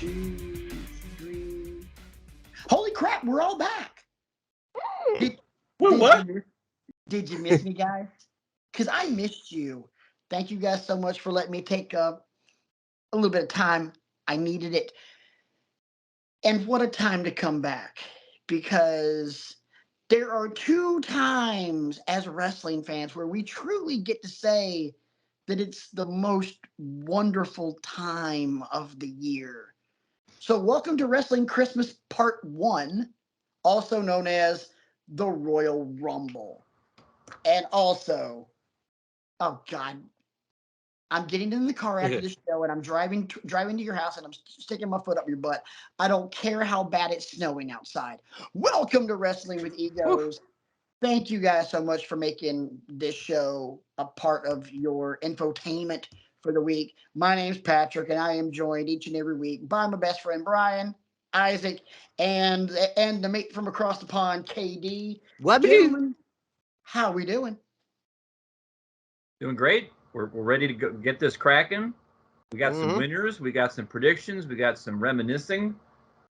2, 3. Holy crap, we're all back. Did, Wait, what? Did you miss me, guys? Because I missed you. Thank you guys so much for letting me take a little bit of time. I needed it. And what a time to come back. Because there are 2 times as wrestling fans where we truly get to say that it's the most wonderful time of the year. So welcome to Wrestling Christmas Part 1, also known as the Royal Rumble. And also, oh God, I'm getting in the car after this show and I'm driving to your house and I'm sticking my foot up your butt. I don't care how bad it's snowing outside. Welcome to Wrestling with Egos. Thank you guys so much for making this show a part of your infotainment for the week. My name's Patrick, and I am joined each and every week by my best friend Brian, Isaac, and the mate from across the pond, KD. Gentlemen, how we doing? Doing great. We're ready to get this cracking. We got some winners. We got some predictions. We got some reminiscing.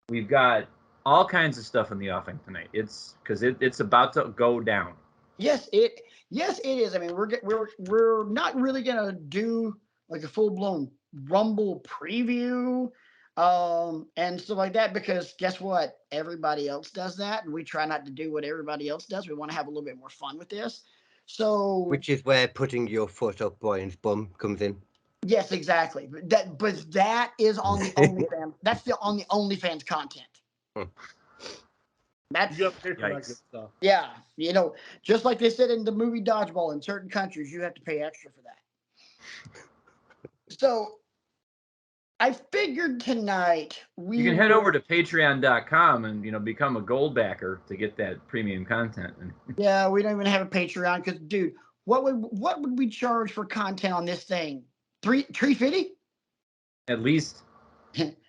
We've got all kinds of stuff in the offing tonight. It's because it's about to go down. Yes, it is. I mean, we're not really gonna do like a full blown Rumble preview, and stuff like that because guess what? Everybody else does that, and we try not to do what everybody else does. We want to have a little bit more fun with this. So, which is where putting your foot up Brian's bum comes in. Yes, exactly. But that is on the OnlyFans. That's on the OnlyFans content. That's you got to pay for that good stuff. Yeah, just like they said in the movie Dodgeball, in certain countries you have to pay extra for that. So I figured tonight you can head over to patreon.com and become a gold backer to get that premium content. Yeah, we don't even have a Patreon because, dude, what would we charge for content on this thing? $3.50? At least.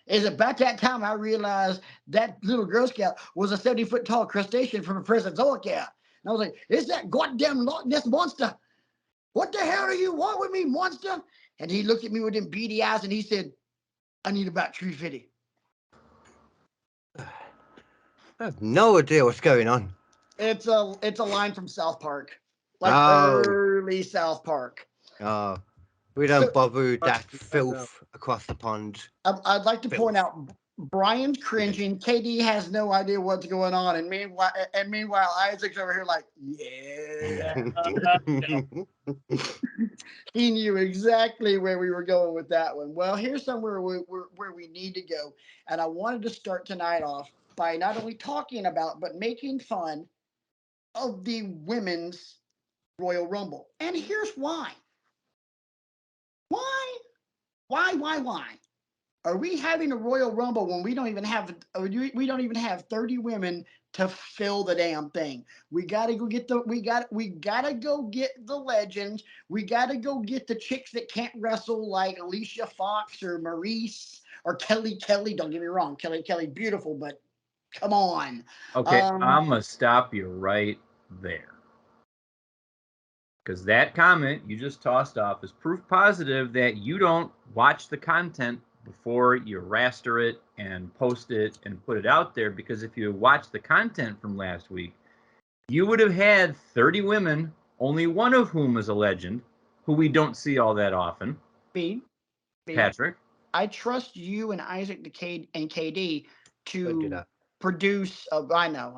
It's about that time I realized that little Girl Scout was a 70-foot tall crustacean from a Presenzoic. And I was like, "It's that goddamn Loch Ness monster. What the hell do you want with me, monster?" And he looked at me with them beady eyes and he said, "I need about $3.50." I have no idea what's going on. It's a line from South Park, early South Park. Oh, we don't bother with that filth across the pond. I'd like to point out Brian's cringing. KD has no idea what's going on, and meanwhile Isaac's over here like, yeah. He knew exactly where we were going with that one. Well, here's somewhere where we need to go, and I wanted to start tonight off by not only talking about but making fun of the women's Royal Rumble, and here's why. Why? Are we having a Royal Rumble when we don't even have 30 women to fill the damn thing? We gotta go get the legends. We gotta go get the chicks that can't wrestle like Alicia Fox or Maurice or Kelly. Don't get me wrong, Kelly, beautiful, but come on. Okay, I'm gonna stop you right there. Because that comment you just tossed off is proof positive that you don't watch the content before you raster it and post it and put it out there. Because if you watch the content from last week, you would have had 30 women, only one of whom is a legend, who we don't see all that often. Patrick. I trust you and Isaac and KD to produce. I know.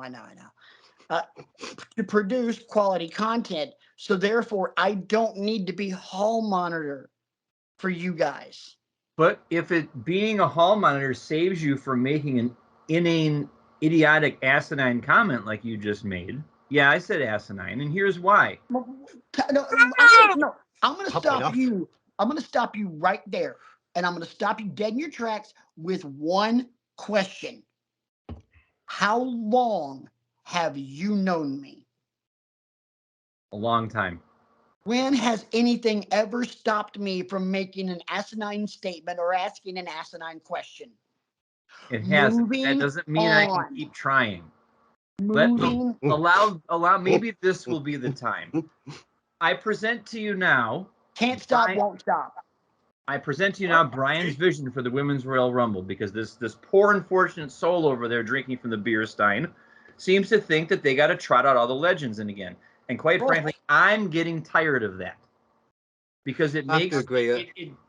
To produce quality content. So therefore, I don't need to be hall monitor for you guys. But if being a hall monitor saves you from making an inane, idiotic, asinine comment like you just made, yeah, I said asinine, and here's why. No, I'm going to stop you. I'm going to stop you right there, and I'm going to stop you dead in your tracks with one question. How long have you known me? A long time. When has anything ever stopped me from making an asinine statement or asking an asinine question? It hasn't. That doesn't mean I can keep trying. Allow. Maybe this will be the time. I present to you now. Can't stop, won't stop. I present to you now Brian's vision for the Women's Royal Rumble, because this poor unfortunate soul over there drinking from the beer stein seems to think that they got to trot out all the legends in again. And quite frankly, I'm getting tired of that, because it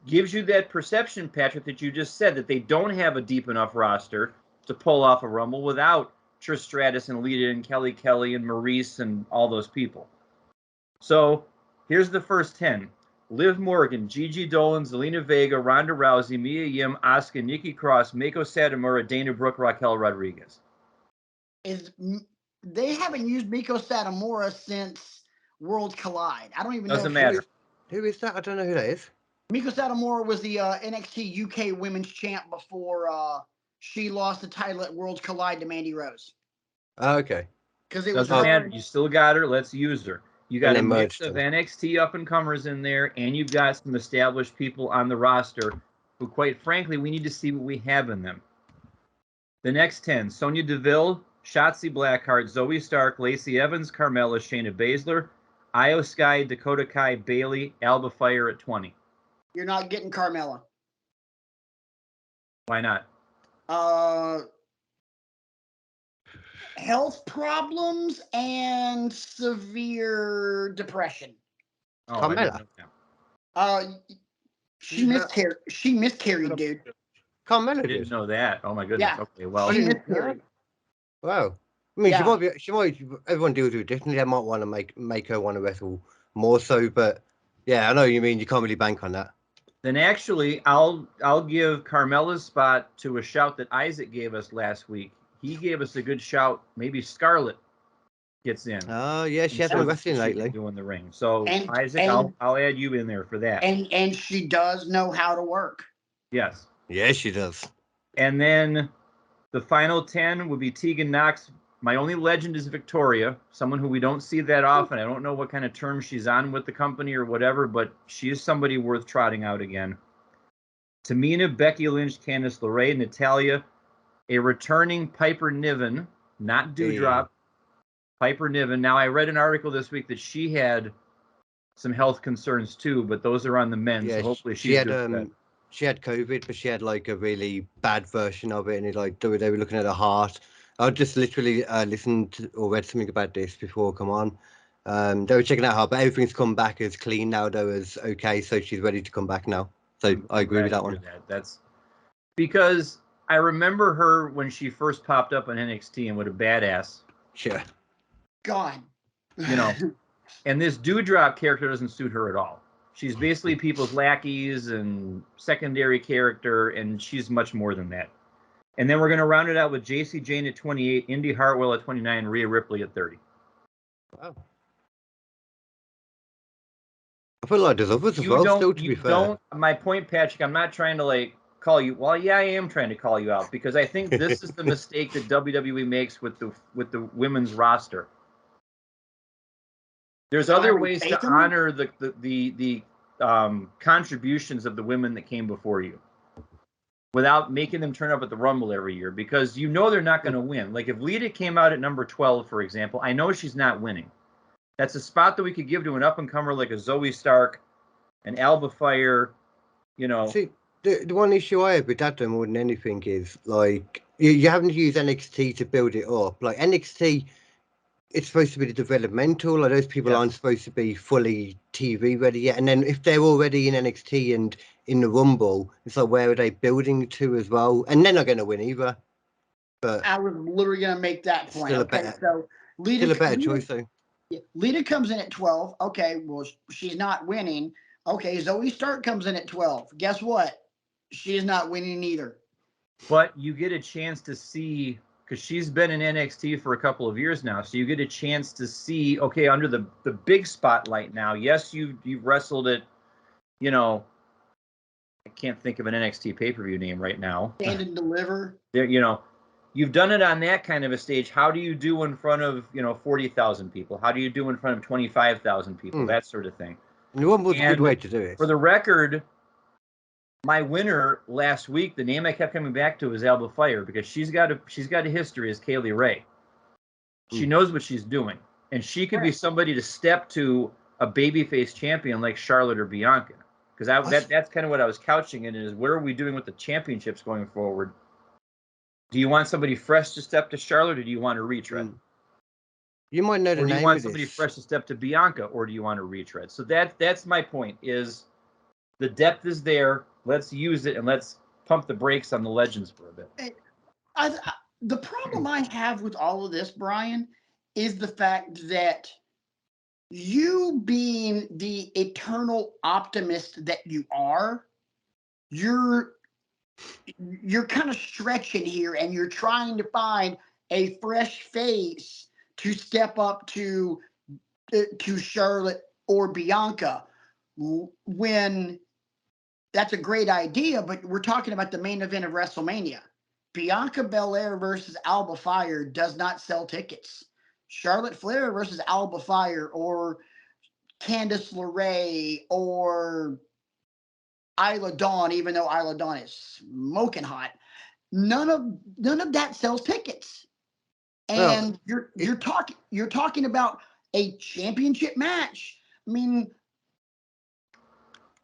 gives you that perception, Patrick, that you just said, that they don't have a deep enough roster to pull off a Rumble without Trish Stratus and Lita and Kelly and Maurice and all those people. So here's the first 10. Liv Morgan, Gigi Dolan, Zelina Vega, Ronda Rousey, Mia Yim, Asuka, Nikki Cross, Meiko Satomura, Dana Brooke, Raquel Rodriguez. They haven't used Meiko Satomura since Worlds Collide. I don't even know. Doesn't matter. Who is that? I don't know who that is. Meiko Satomura was the NXT UK Women's Champ before she lost the title at Worlds Collide to Mandy Rose. Oh, okay. Because it doesn't matter. You still got her. Let's use her. You got a mix of NXT up-and-comers in there, and you've got some established people on the roster who, quite frankly, we need to see what we have in them. The next 10, Sonya Deville, Shotzi Blackheart, Zoe Stark, Lacey Evans, Carmella, Shayna Baszler, Io Sky, Dakota Kai, Bayley, Alba Fire at 20. You're not getting Carmella. Why not? Health problems and severe depression. Oh, Carmella. She miscarried, dude. Carmella didn't know that. Oh my goodness. Yeah. Okay, well. She miscarried. Wow. I mean, she might. Everyone deals with it differently. They might want to make her want to wrestle more so, but yeah, I know what you mean. You can't really bank on that. Then actually, I'll give Carmella's spot to a shout that Isaac gave us last week. He gave us a good shout. Maybe Scarlett gets in. Oh yeah, she hasn't been wrestling lately. Doing the ring. So Isaac, I'll add you in there for that. And she does know how to work. Yes. Yeah, she does. And then the final 10 would be Tegan Knox. My only legend is Victoria, someone who we don't see that often. I don't know what kind of terms she's on with the company or whatever, but she is somebody worth trotting out again. Tamina, Becky Lynch, Candice LeRae, Natalya, a returning Piper Niven, not Doudrop, Piper Niven. Now, I read an article this week that she had some health concerns too, but those are on the men, so hopefully she had COVID, but she had like a really bad version of it, and they were looking at her heart. I just literally listened or read something about this before come on. They were checking out her, but everything's come back as clean now, though, as okay, so she's ready to come back now. So I agree with that one. That's because I remember her when she first popped up on NXT and what a badass. Sure. God. You know, and this Doudrop character doesn't suit her at all. She's basically people's lackeys and secondary character, and she's much more than that. And then we're going to round it out with JC Jane at 28, Indy Hartwell at 29, Rhea Ripley at 30. Wow. I feel like there's others as well, still, to be fair. My point, Patrick, I'm not trying to, call you. Well, yeah, I am trying to call you out, because I think this is the mistake that WWE makes with the women's roster. There's other ways to honor the contributions of the women that came before you, without making them turn up at the Rumble every year, because you know they're not going to win. Like if Lita came out at number 12, for example, I know she's not winning. That's a spot that we could give to an up-and-comer like a Zoe Stark, an Alba Fire, See, the one issue I have with that more than anything is, you haven't used NXT to build it up. Like NXT, it's supposed to be the developmental. Those people aren't supposed to be fully TV ready yet. And then if they're already in NXT and in the Rumble, it's like, where are they building to as well? And they're not going to win either. But I was literally going to make that point. Still a better choice, though. Yeah, Lita comes in at 12. Okay, well, she's not winning. Okay, Zoe Stark comes in at 12. Guess what? She's not winning either. But you get a chance to see, because she's been in NXT for a couple of years now, so you get a chance to see, okay, under the big spotlight now. Yes, you've wrestled at, I can't think of an NXT pay-per-view name right now. Stand and Deliver. You've done it on that kind of a stage. How do you do in front of, 40,000 people? How do you do in front of 25,000 people? That sort of thing. And the one was a good way to do it. For the record, my winner last week, the name I kept coming back to is Alba Fire, because she's got a history as Kaylee Ray. She knows what she's doing, and she could be somebody to step to a babyface champion like Charlotte or Bianca. Because that's kind of what I was couching it is. What are we doing with the championships going forward? Do you want somebody fresh to step to Charlotte, or do you want a retread? You might know the Or do name you want of somebody this. fresh to step to Bianca, or do you want a retread? So that's my point. Is the depth is there? Let's use it and let's pump the brakes on the legends for a bit. The problem I have with all of this, Brian, is the fact that you being the eternal optimist that you are, you're kind of stretching here, and you're trying to find a fresh face to step up to Charlotte or Bianca, when that's a great idea, but we're talking about the main event of WrestleMania. Bianca Belair versus Alba Fire does not sell tickets. Charlotte Flair versus Alba Fire, or Candice LeRae, or Isla Dawn, even though Isla Dawn is smoking hot, none of that sells tickets. And you're talking about a championship match. I mean,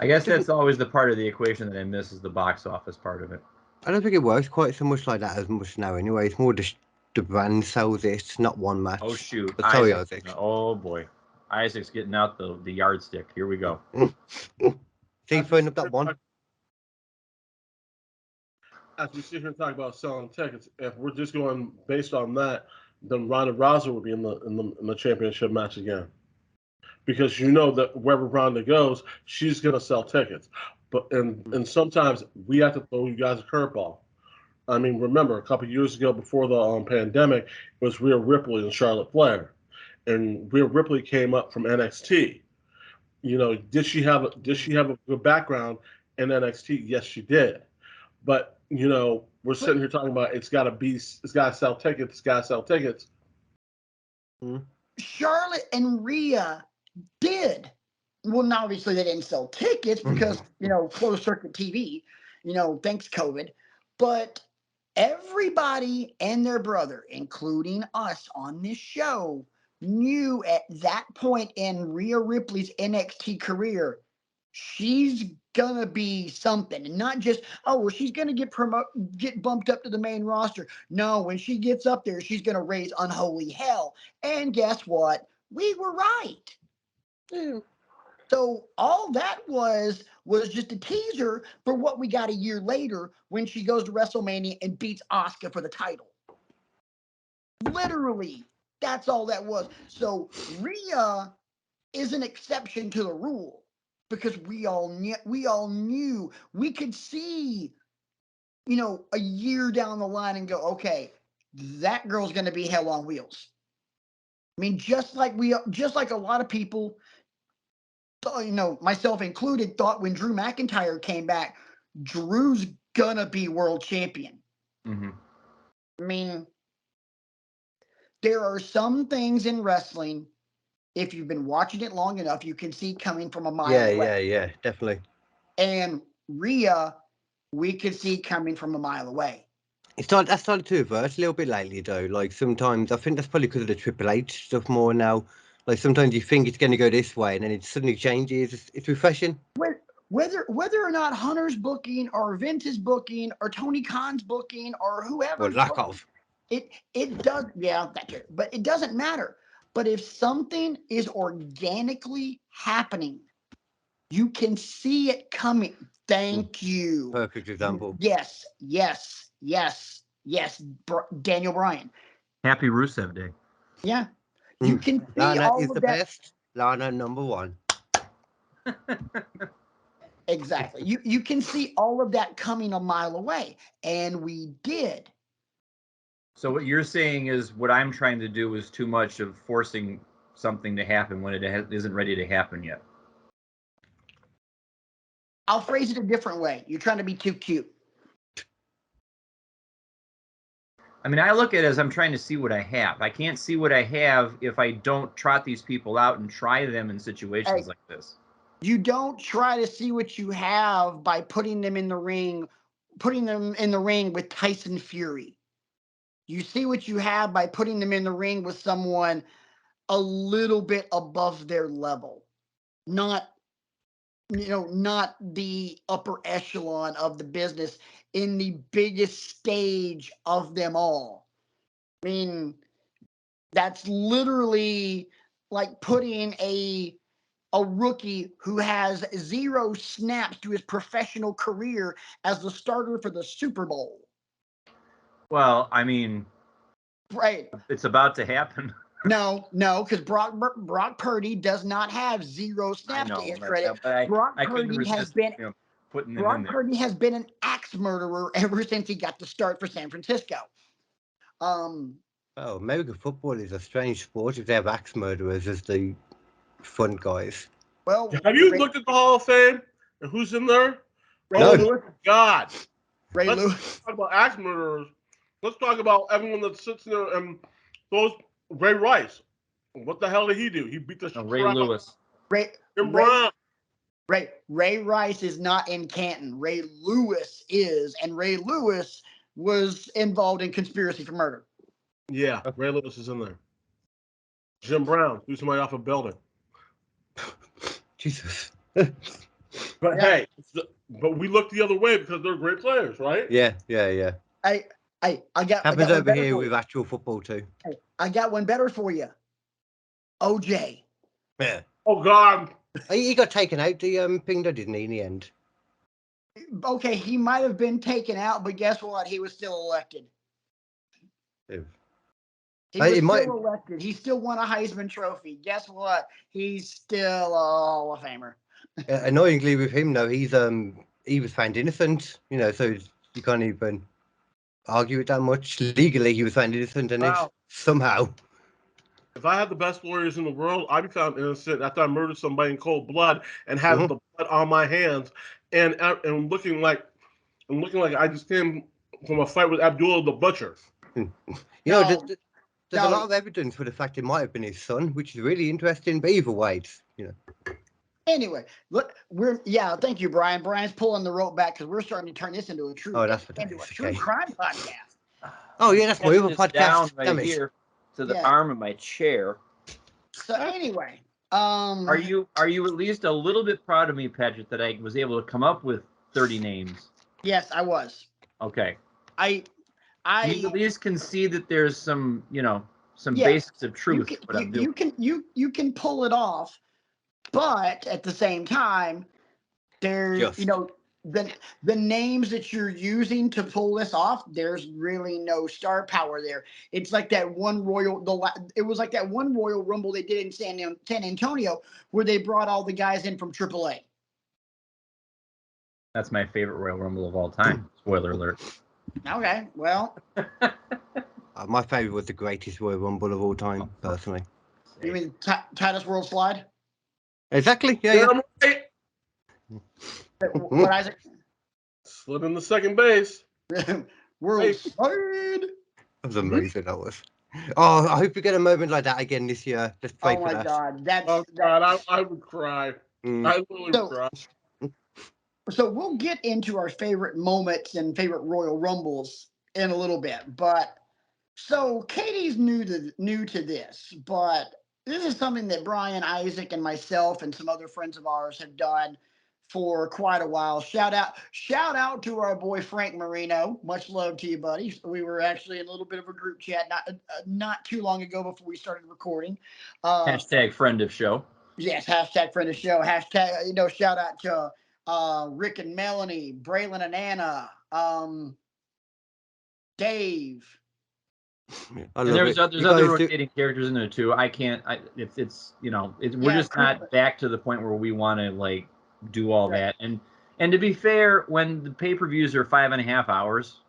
I guess that's always the part of the equation that I miss, is the box office part of it. I don't think it works quite so much like that as much now anyway. It's more just the brand sells it, not one match. Oh shoot. But sorry, Isaac. Oh boy. Isaac's getting out the yardstick. Here we go. See, throwing up that one. As we sit here and talk about selling tickets, if we're just going based on that, then Ronda Rousey would be in the championship match again, because you know that wherever Ronda goes, she's gonna sell tickets. But and sometimes we have to throw you guys a curveball. I mean, remember a couple of years ago, before the pandemic, it was Rhea Ripley and Charlotte Flair, and Rhea Ripley came up from NXT. You know, did she have a good background in NXT? Yes, she did. But you know, we're sitting here talking about it's got to sell tickets. Charlotte and Rhea did. Well, now obviously they didn't sell tickets because, closed circuit TV, thanks COVID. But everybody and their brother, including us on this show, knew at that point in Rhea Ripley's NXT career, she's gonna be something, and not just, oh, well, she's gonna get bumped up to the main roster. No, when she gets up there, she's gonna raise unholy hell. And guess what? We were right. Yeah. So all that was just a teaser for what we got a year later when she goes to WrestleMania and beats Asuka for the title. Literally, that's all that was. So Rhea is an exception to the rule, because we all knew, we could see, a year down the line and go, okay, that girl's going to be hell on wheels. I mean, just like a lot of people, myself included, thought when Drew McIntyre came back, Drew's gonna be world champion. Mm-hmm. I mean, there are some things in wrestling, if you've been watching it long enough, you can see coming from a mile away. Yeah, definitely. And Rhea, we could see coming from a mile away. That started to reverse a little bit lately, though. Like, sometimes, I think that's probably because of the Triple H stuff more now. Like, sometimes you think it's going to go this way, and then it suddenly changes. It's refreshing. Whether or not Hunter's booking, or Vince's booking, or Tony Khan's booking, or whoever, Or lack of. It does, yeah, that's it. But it doesn't matter. But if something is organically happening, you can see it coming. Thank you. Perfect example. Yes. Daniel Bryan. Happy Rusev Day. Yeah. You can see Lana all is of the that. best. Lana #1. Exactly. You can see all of that coming a mile away, and we did. So what you're saying is what I'm trying to do is too much of forcing something to happen when it isn't ready to happen yet. I'll phrase it a different way. You're trying to be too cute. I mean, I look at it as I'm trying to see what I have. I can't see what I have if I don't trot these people out and try them in situations like this. You don't try to see what you have by putting them in the ring with Tyson Fury. You see what you have by putting them in the ring with someone a little bit above their level. Not not the upper echelon of the business in the biggest stage of them all. I mean, that's literally like putting a rookie who has 0 snaps to his professional career as the starter for the Super Bowl. Well, I mean, Right. it's about to happen. No, because Brock Purdy does not have 0 snaps to his credit. Brock Purdy has been putting them in there. Purdy has been an axe murderer ever since he got the start for San Francisco. Oh, American football is a strange sport if they have axe murderers as the fun guys. Well, have you looked at the Hall of Fame and who's in there? Ray Lewis. God. Ray Let's Lewis. talk about axe murderers. Let's talk about everyone that sits there and those. Ray Rice. What the hell did he do? He beat the Ray Lewis. Jim Brown. Ray Rice is not in Canton. Ray Lewis is, and Ray Lewis was involved in conspiracy for murder. Yeah, Ray Lewis is in there. Jim Brown threw somebody off a building. Jesus. But hey, but we look the other way because they're great players, right? Yeah. I got Happens over here with actual football too. I got one better for you. OJ. Yeah. Oh God. He got taken out the Pingo, didn't he, in the end? Okay, he might have been taken out, but guess what? He was still elected. Yeah. He was still elected. He still won a Heisman Trophy. Guess what? He's still a Hall of Famer. Annoyingly with him, though, he was found innocent, so you can't even argue it that much. Legally, he was found innocent in it somehow. If I had the best lawyers in the world, I'd be found innocent after I murdered somebody in cold blood and have the blood on my hands and looking like I just came from a fight with Abdullah the Butcher. There's a lot of evidence for the fact it might have been his son, which is really interesting. But either way, Anyway, look, thank you, Brian. Brian's pulling the rope back because we're starting to turn this into a true crime podcast. Oh yeah, that's my other podcast. Down right here to the arm of my chair. So anyway, are you at least a little bit proud of me, Patrick, that I was able to come up with 30 names? Yes, I was. Okay. You at least can see that there's some basics of truth. You can pull it off, but at the same time, there's the names that you're using to pull this off. There's really no star power there. It's like that one it was like that one Royal Rumble they did in San Antonio where they brought all the guys in from AAA. That's my favorite Royal Rumble of all time. Spoiler alert. Okay, well. My favorite was the greatest Royal Rumble of all time, personally. You mean Titus World Slide? Exactly, yeah. What, Isaac? Slid in the second base. World Slide. That was amazing, that was. Oh, I hope we get a moment like that again this year. Let's pray for that. God, I would cry. I literally would cry. So we'll get into our favorite moments and favorite Royal Rumbles in a little bit. But so Katie's new to this, but this is something that Brian, Isaac, and myself and some other friends of ours have done for quite a while. Shout out to our boy Frank Marino. Much love to you, buddy. We were actually in a little bit of a group chat not too long ago before we started recording. Hashtag friend of show. Yes, hashtag friend of show. Hashtag, shout out to Rick and Melanie, Braylon and Anna, Dave. And there's other rotating characters in there too. We're just not back to the point where we want to do all that. And to be fair, when the pay-per-views are 5.5 hours,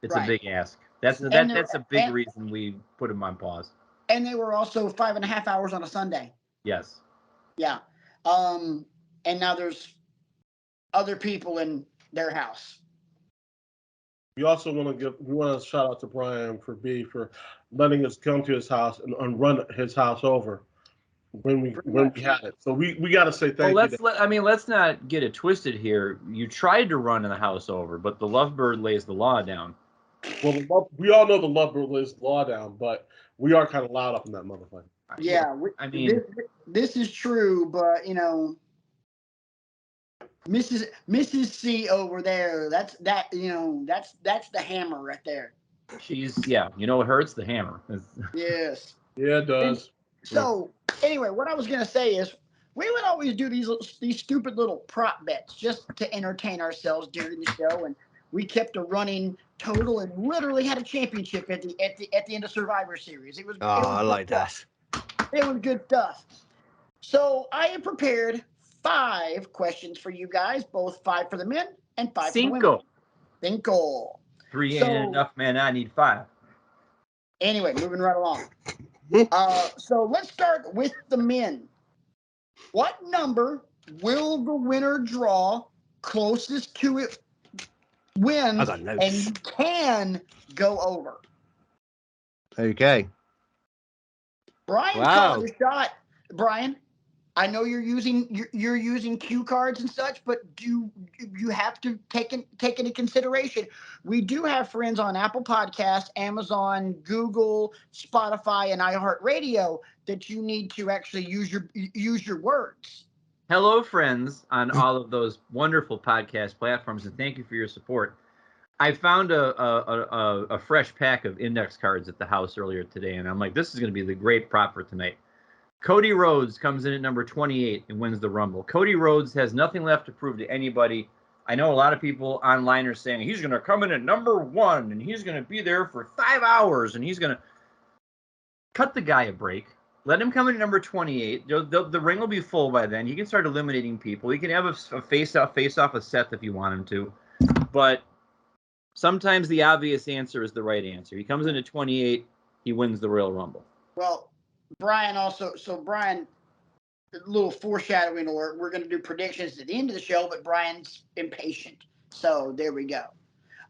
it's a big ask. That's a big reason we put them on pause. And they were also 5.5 hours on a Sunday. Yes. Yeah. And now there's other people in their house. We also want to shout out to Brian for letting us come to his house and run his house over when we had it. So we got to say thank you. Let's not get it twisted here. You tried to run the house over, but the Lovebird lays the law down. Well, we all know the Lovebird lays the law down, but we are kind of loud up in that motherfucker. Yeah, this is true, but Mrs. C over there. That's the hammer right there. She's you know what hurts? The hammer. Yes. Yeah, it does. So anyway, what I was gonna say is we would always do these stupid little prop bets just to entertain ourselves during the show, and we kept a running total and literally had a championship at the end of Survivor Series. It was I like that. It was good stuff. So I have prepared 5 questions for you guys, both 5 for the men and 5 for the women. Cinco. 3 ain't enough, man. I need 5. Anyway, moving right along. So let's start with the men. What number will the winner draw closest to it wins, and you can go over? Okay. Brian called a shot. Brian, I know you're using cue cards and such, but you have to take into consideration. We do have friends on Apple Podcasts, Amazon, Google, Spotify, and iHeartRadio that you need to actually use your words. Hello, friends on all of those wonderful podcast platforms, and thank you for your support. I found a fresh pack of index cards at the house earlier today, and I'm like, this is going to be the great prop for tonight. Cody Rhodes comes in at number 28 and wins the Rumble. Cody Rhodes has nothing left to prove to anybody. I know a lot of people online are saying he's going to come in at number 1 and he's going to be there for 5 hours and he's going to cut the guy a break. Let him come in at number 28. The ring will be full by then. He can start eliminating people. He can have a face-off with Seth if you want him to. But sometimes the obvious answer is the right answer. He comes in at 28. He wins the Royal Rumble. Well, Brian Brian, a little foreshadowing alert. We're going to do predictions at the end of the show, but Brian's impatient. So there we go.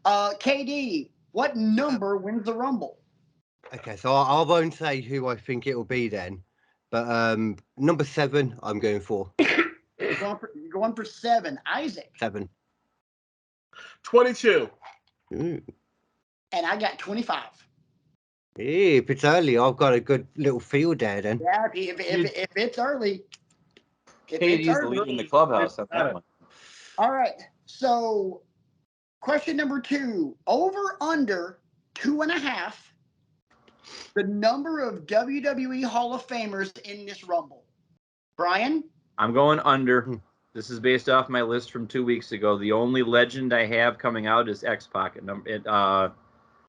KD, what number wins the Rumble? Okay, so I won't say who I think it will be then, but number 7 I'm going for. You're going for 7. Isaac. 7. 22. Ooh. And I got 25. Hey, if it's early, I've got a good little field there then. Yeah, if it's early. Katie's leading the clubhouse on that one. All right. So, question number 2. Over under 2.5. The number of WWE Hall of Famers in this Rumble. Brian? I'm going under. This is based off my list from 2 weeks ago. The only legend I have coming out is X-Pac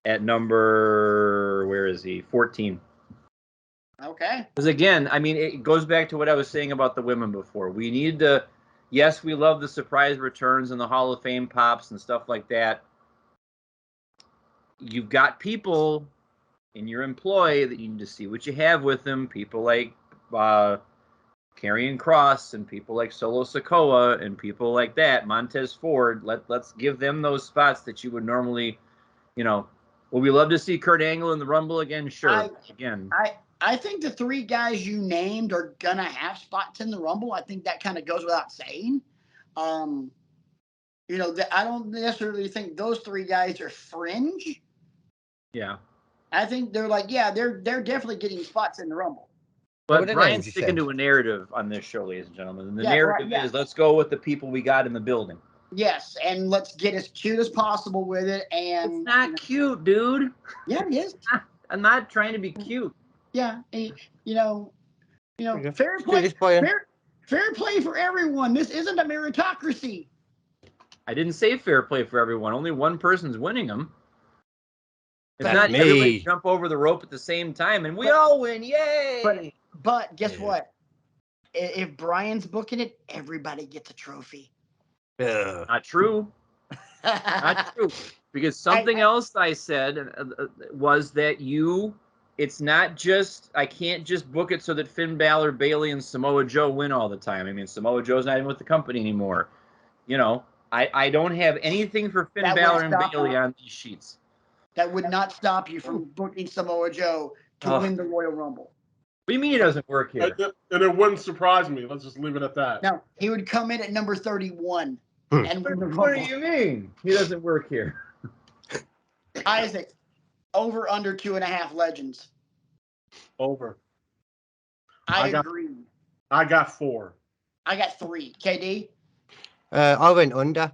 at number, where is he? 14. Okay. Because again, I mean, it goes back to what I was saying about the women before. We need to, yes, we love the surprise returns and the Hall of Fame pops and stuff like that. You've got people in your employ that you need to see what you have with them. People like Karrion Kross and people like Solo Sikoa and people like that, Montez Ford. Let's give them those spots that you would normally, Would we love to see Kurt Angle in the Rumble again? Sure. I think the 3 guys you named are gonna have spots in the Rumble. I think that kind of goes without saying. I don't necessarily think those 3 guys are fringe. Yeah. I think they're they're definitely getting spots in the Rumble. But Brian's sticking to a narrative on this show, ladies and gentlemen. And the narrative is let's go with the people we got in the building. Yes, and let's get as cute as possible with it. And it's not cute, dude. Yeah, it is. I'm not trying to be cute. Yeah, fair play. Fair play for everyone. This isn't a meritocracy. I didn't say fair play for everyone. Only one person's winning them. It's That's not me. everybody jump over the rope at the same time and we all win. Yay! But guess what? If Brian's booking it, everybody gets a trophy. Not true. Not true. Because something else I said was that it's not just, I can't just book it so that Finn Balor, Bayley, and Samoa Joe win all the time. I mean, Samoa Joe's not even with the company anymore. I don't have anything for Finn Balor and Bayley on these sheets. That would not stop you from booking Samoa Joe to win the Royal Rumble. What do you mean it doesn't work here? And it wouldn't surprise me. Let's just leave it at that. No, he would come in at number 31 and win the Rumble. What do you mean? He doesn't work here. Isaac, over under 2.5 legends. Over. I agree. I got 4. I got 3. KD? I went under.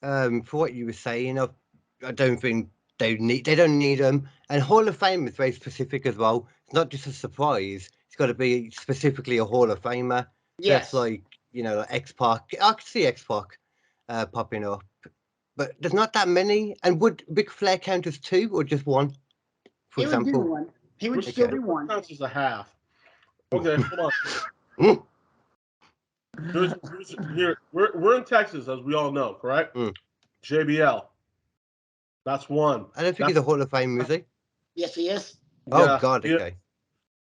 For what you were saying, I don't think they don't need them. And Hall of Fame is very specific as well. It's not just a surprise. It's got to be specifically a Hall of Famer. Yes. That's like, like X-Pac. I could see X-Pac popping up. But there's not that many. And would Ric Flair count as 2 or just 1? For He would be example. one. He would Okay. still be one. Counts as a half. Okay, hold on. Here, we're in Texas, as we all know, correct? JBL. That's 1. I don't think he's a Hall of Fame, is he? Yes, he is. Oh, God, okay. Yeah.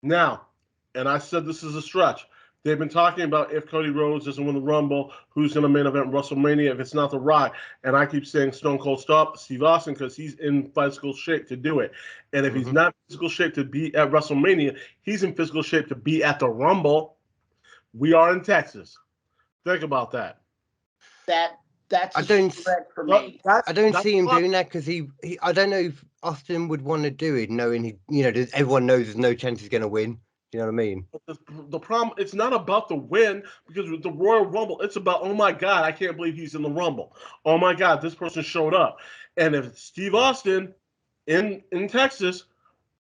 Now, and I said this is a stretch. They've been talking about if Cody Rhodes doesn't win the Rumble, who's going to main event WrestleMania if it's not The Rock. And I keep saying Stone Cold Steve Austin because he's in physical shape to do it. And if he's not in physical shape to be at WrestleMania, he's in physical shape to be at the Rumble. We are in Texas. Think about that. That's I don't for me. I don't see him doing that because he I don't know if Austin would want to do it knowing everyone knows there's no chance he's going to win. You know what I mean? The problem, it's not about the win because with the Royal Rumble, it's about, oh my God, I can't believe he's in the Rumble. Oh my God, this person showed up. And if it's Steve Austin in Texas,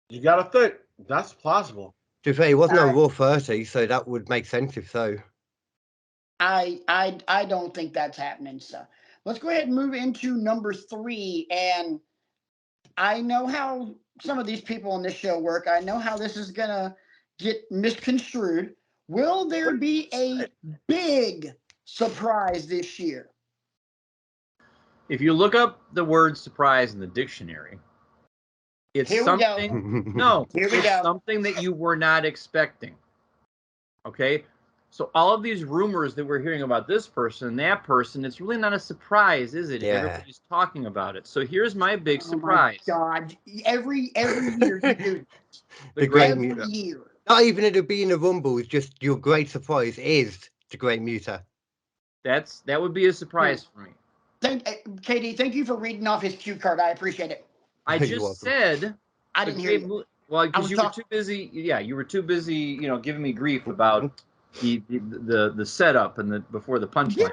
you got to think that's plausible. To be fair, he wasn't on Raw 30, so that would make sense if so. I don't think that's happening. So let's go ahead and move into number 3. And I know how some of these people on this show work. I know how this is gonna get misconstrued. Will there be a big surprise this year? If you look up the word surprise in the dictionary, it's something. No, it's something that you were not expecting. Okay, so all of these rumors that we're hearing about this person, that person, it's really not a surprise, is it? Yeah. Everybody's talking about it. So here's my big surprise. Oh my God! Every year you do the Great every Muta. year. Not even it'll be in the Rumble. It's just your great surprise is the Great Muta. That would be a surprise for me. KD, thank you for reading off his cue card. I appreciate it. I just said I didn't hear you. Well, because you were too busy. Yeah, you were too busy. Giving me grief about the setup and before the punchline.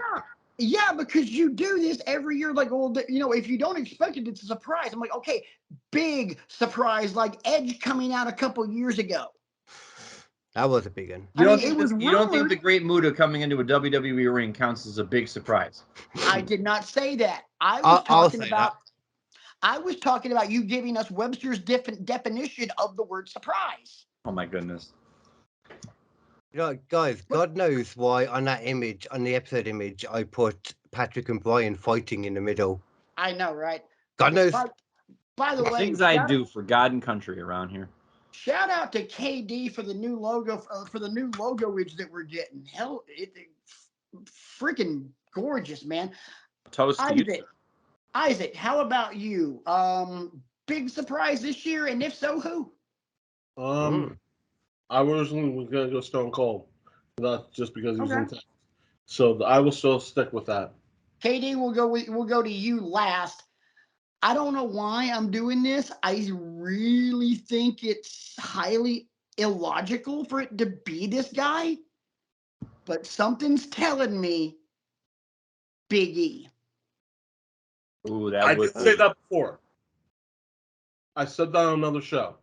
Yeah, because you do this every year. Like, well, if you don't expect it, it's a surprise. I'm like, okay, big surprise, like Edge coming out a couple years ago. That was a big one. You don't think the Great Muta coming into a WWE ring counts as a big surprise? I did not say that. I was talking about you giving us Webster's definition of the word surprise. Oh my goodness. Guys, God knows why on that image, on the episode image, I put Patrick and Brian fighting in the middle. I know, right? God knows. By the way, things I do for God and country around here. Shout out to KD for the new logo image that we're getting. Hell, it's freaking gorgeous, man. Toast to you. Isaac, how about you? Big surprise this year, and if so, who? I originally was gonna go Stone Cold, not just because he was in Texas. So I will still stick with that. KD, we'll go to you last. I don't know why I'm doing this. I really think it's highly illogical for it to be this guy, but something's telling me Big E. Ooh, I did say that before. I said that on another show.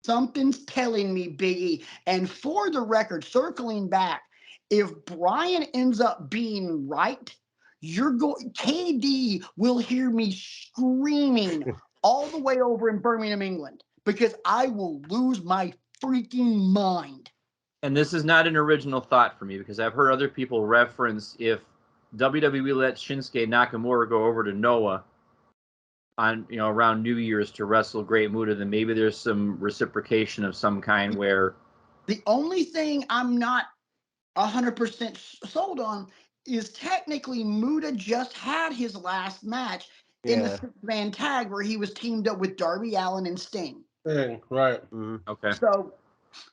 Something's telling me Big E. And for the record, circling back, if Brian ends up being right, KD will hear me screaming all the way over in Birmingham, England, because I will lose my freaking mind. And this is not an original thought for me, because I've heard other people reference if WWE let Shinsuke Nakamura go over to Noah on around New Year's to wrestle Great Muta, then maybe there's some reciprocation of some kind where. The only thing I'm not 100% sold on is technically Muta just had his last match in the 6-man tag where he was teamed up with Darby Allin and Sting. Right. Mm-hmm. Okay. So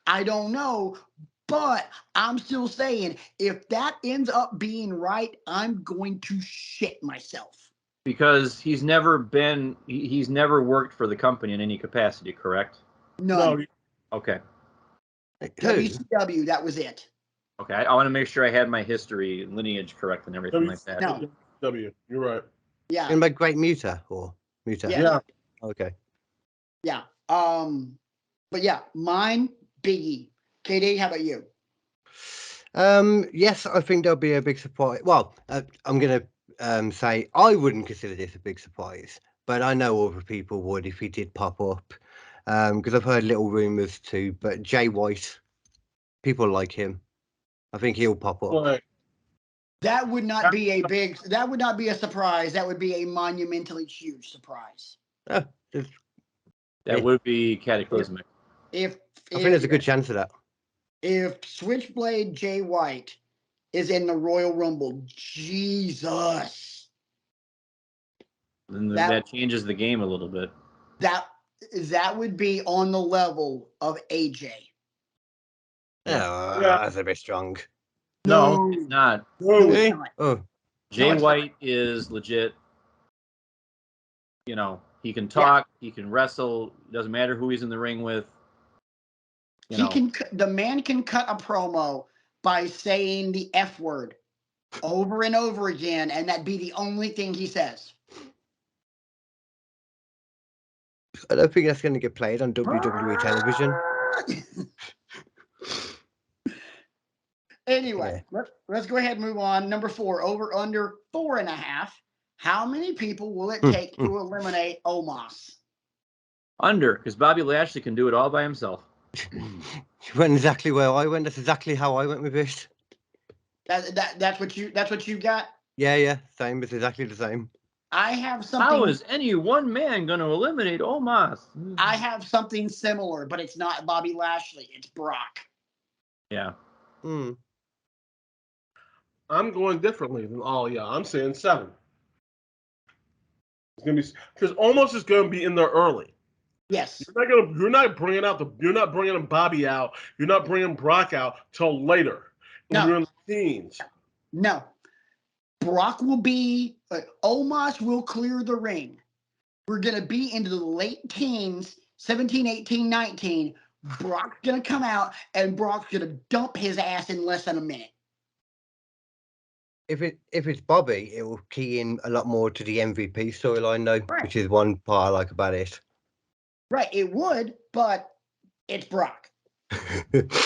I don't know, but I'm still saying if that ends up being right, I'm going to shit myself. Because he's never worked for the company in any capacity, correct? No. Okay. WCW, that was it. Okay, I want to make sure I had my history and lineage correct and everything like that. No. W. You're right. Yeah. And by Great Muta or Muta? Yeah. Okay. Yeah. But yeah, mine, Biggie. KD, how about you? Yes, I think there'll be a big surprise. Well, I'm gonna say I wouldn't consider this a big surprise, but I know other people would if he did pop up. Because I've heard little rumors too. But Jay White, people like him. I think he'll pop up. Well, That would not be a big. That would not be a surprise. That would be a monumentally huge surprise. Oh, there's- That would be cataclysmic. If I think there's a good chance of that. if Switchblade Jay White is in the Royal Rumble, Jesus, Then That- that changes the game a little bit. that would be on the level of AJ. Yeah, Yeah. that's a bit strong. No, it's not. No, it's Eh? not. Oh, Jay it's not. White is legit. You know, he can talk, he can wrestle. Doesn't matter who he's in the ring with. You know, The man can cut a promo by saying the F word over and over again, and that be the only thing he says. I don't think that's going to get played on WWE television. Anyway, let's go ahead and move on. Number 4, over under 4.5. How many people will it take to eliminate Omos? under, because Bobby Lashley can do it all by himself. You went exactly where I went. That's exactly how I went with it. That's what you got. Yeah, same. It's exactly the same. I have something. How is any one man going to eliminate Omos? I have something similar, but it's not Bobby Lashley. It's Brock. Yeah. Mm. I'm going differently than all y'all. I'm saying 7. It's gonna be because Omos is gonna be in there early. Yes. You're not bringing Bobby out. You're not bringing Brock out till later. When No. you're in the teens. No. Brock will be. Omos will clear the ring. We're gonna be into the late teens, 17, 18, 19. Brock's gonna come out, and Brock's gonna dump his ass in less than a minute. If it's Bobby, it will key in a lot more to the MVP storyline, though, Right. which is one part I like about it. Right, it would, but it's Brock.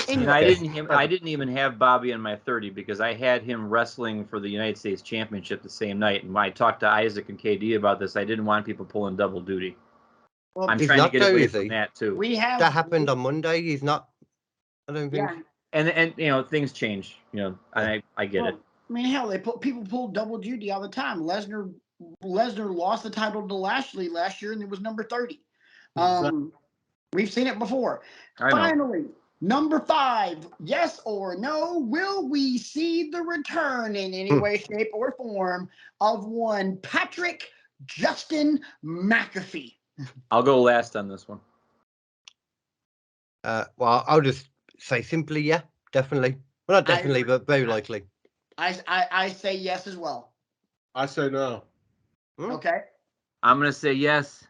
And I didn't even have Bobby in my 30 because I had him wrestling for the United States Championship the same night. And when I talked to Isaac and KD about this, I didn't want people pulling double duty. Well, I'm He's trying to not get though, away is from he? that too. we have That happened on Monday. He's not. I don't think. Yeah. And you know, things change. You know, I get it. I mean, hell, people pull double duty all the time. Lesnar lost the title to Lashley last year, and it was number 30. We've seen it before. I know. Finally, number 5. Yes or no? Will we see the return in any way, shape, or form of one Patrick Justin McAfee? I'll go last on this one. Well, I'll just say simply, yeah, definitely. Well, not definitely, but very likely. I say yes as well. I say no. Okay. I'm gonna say yes.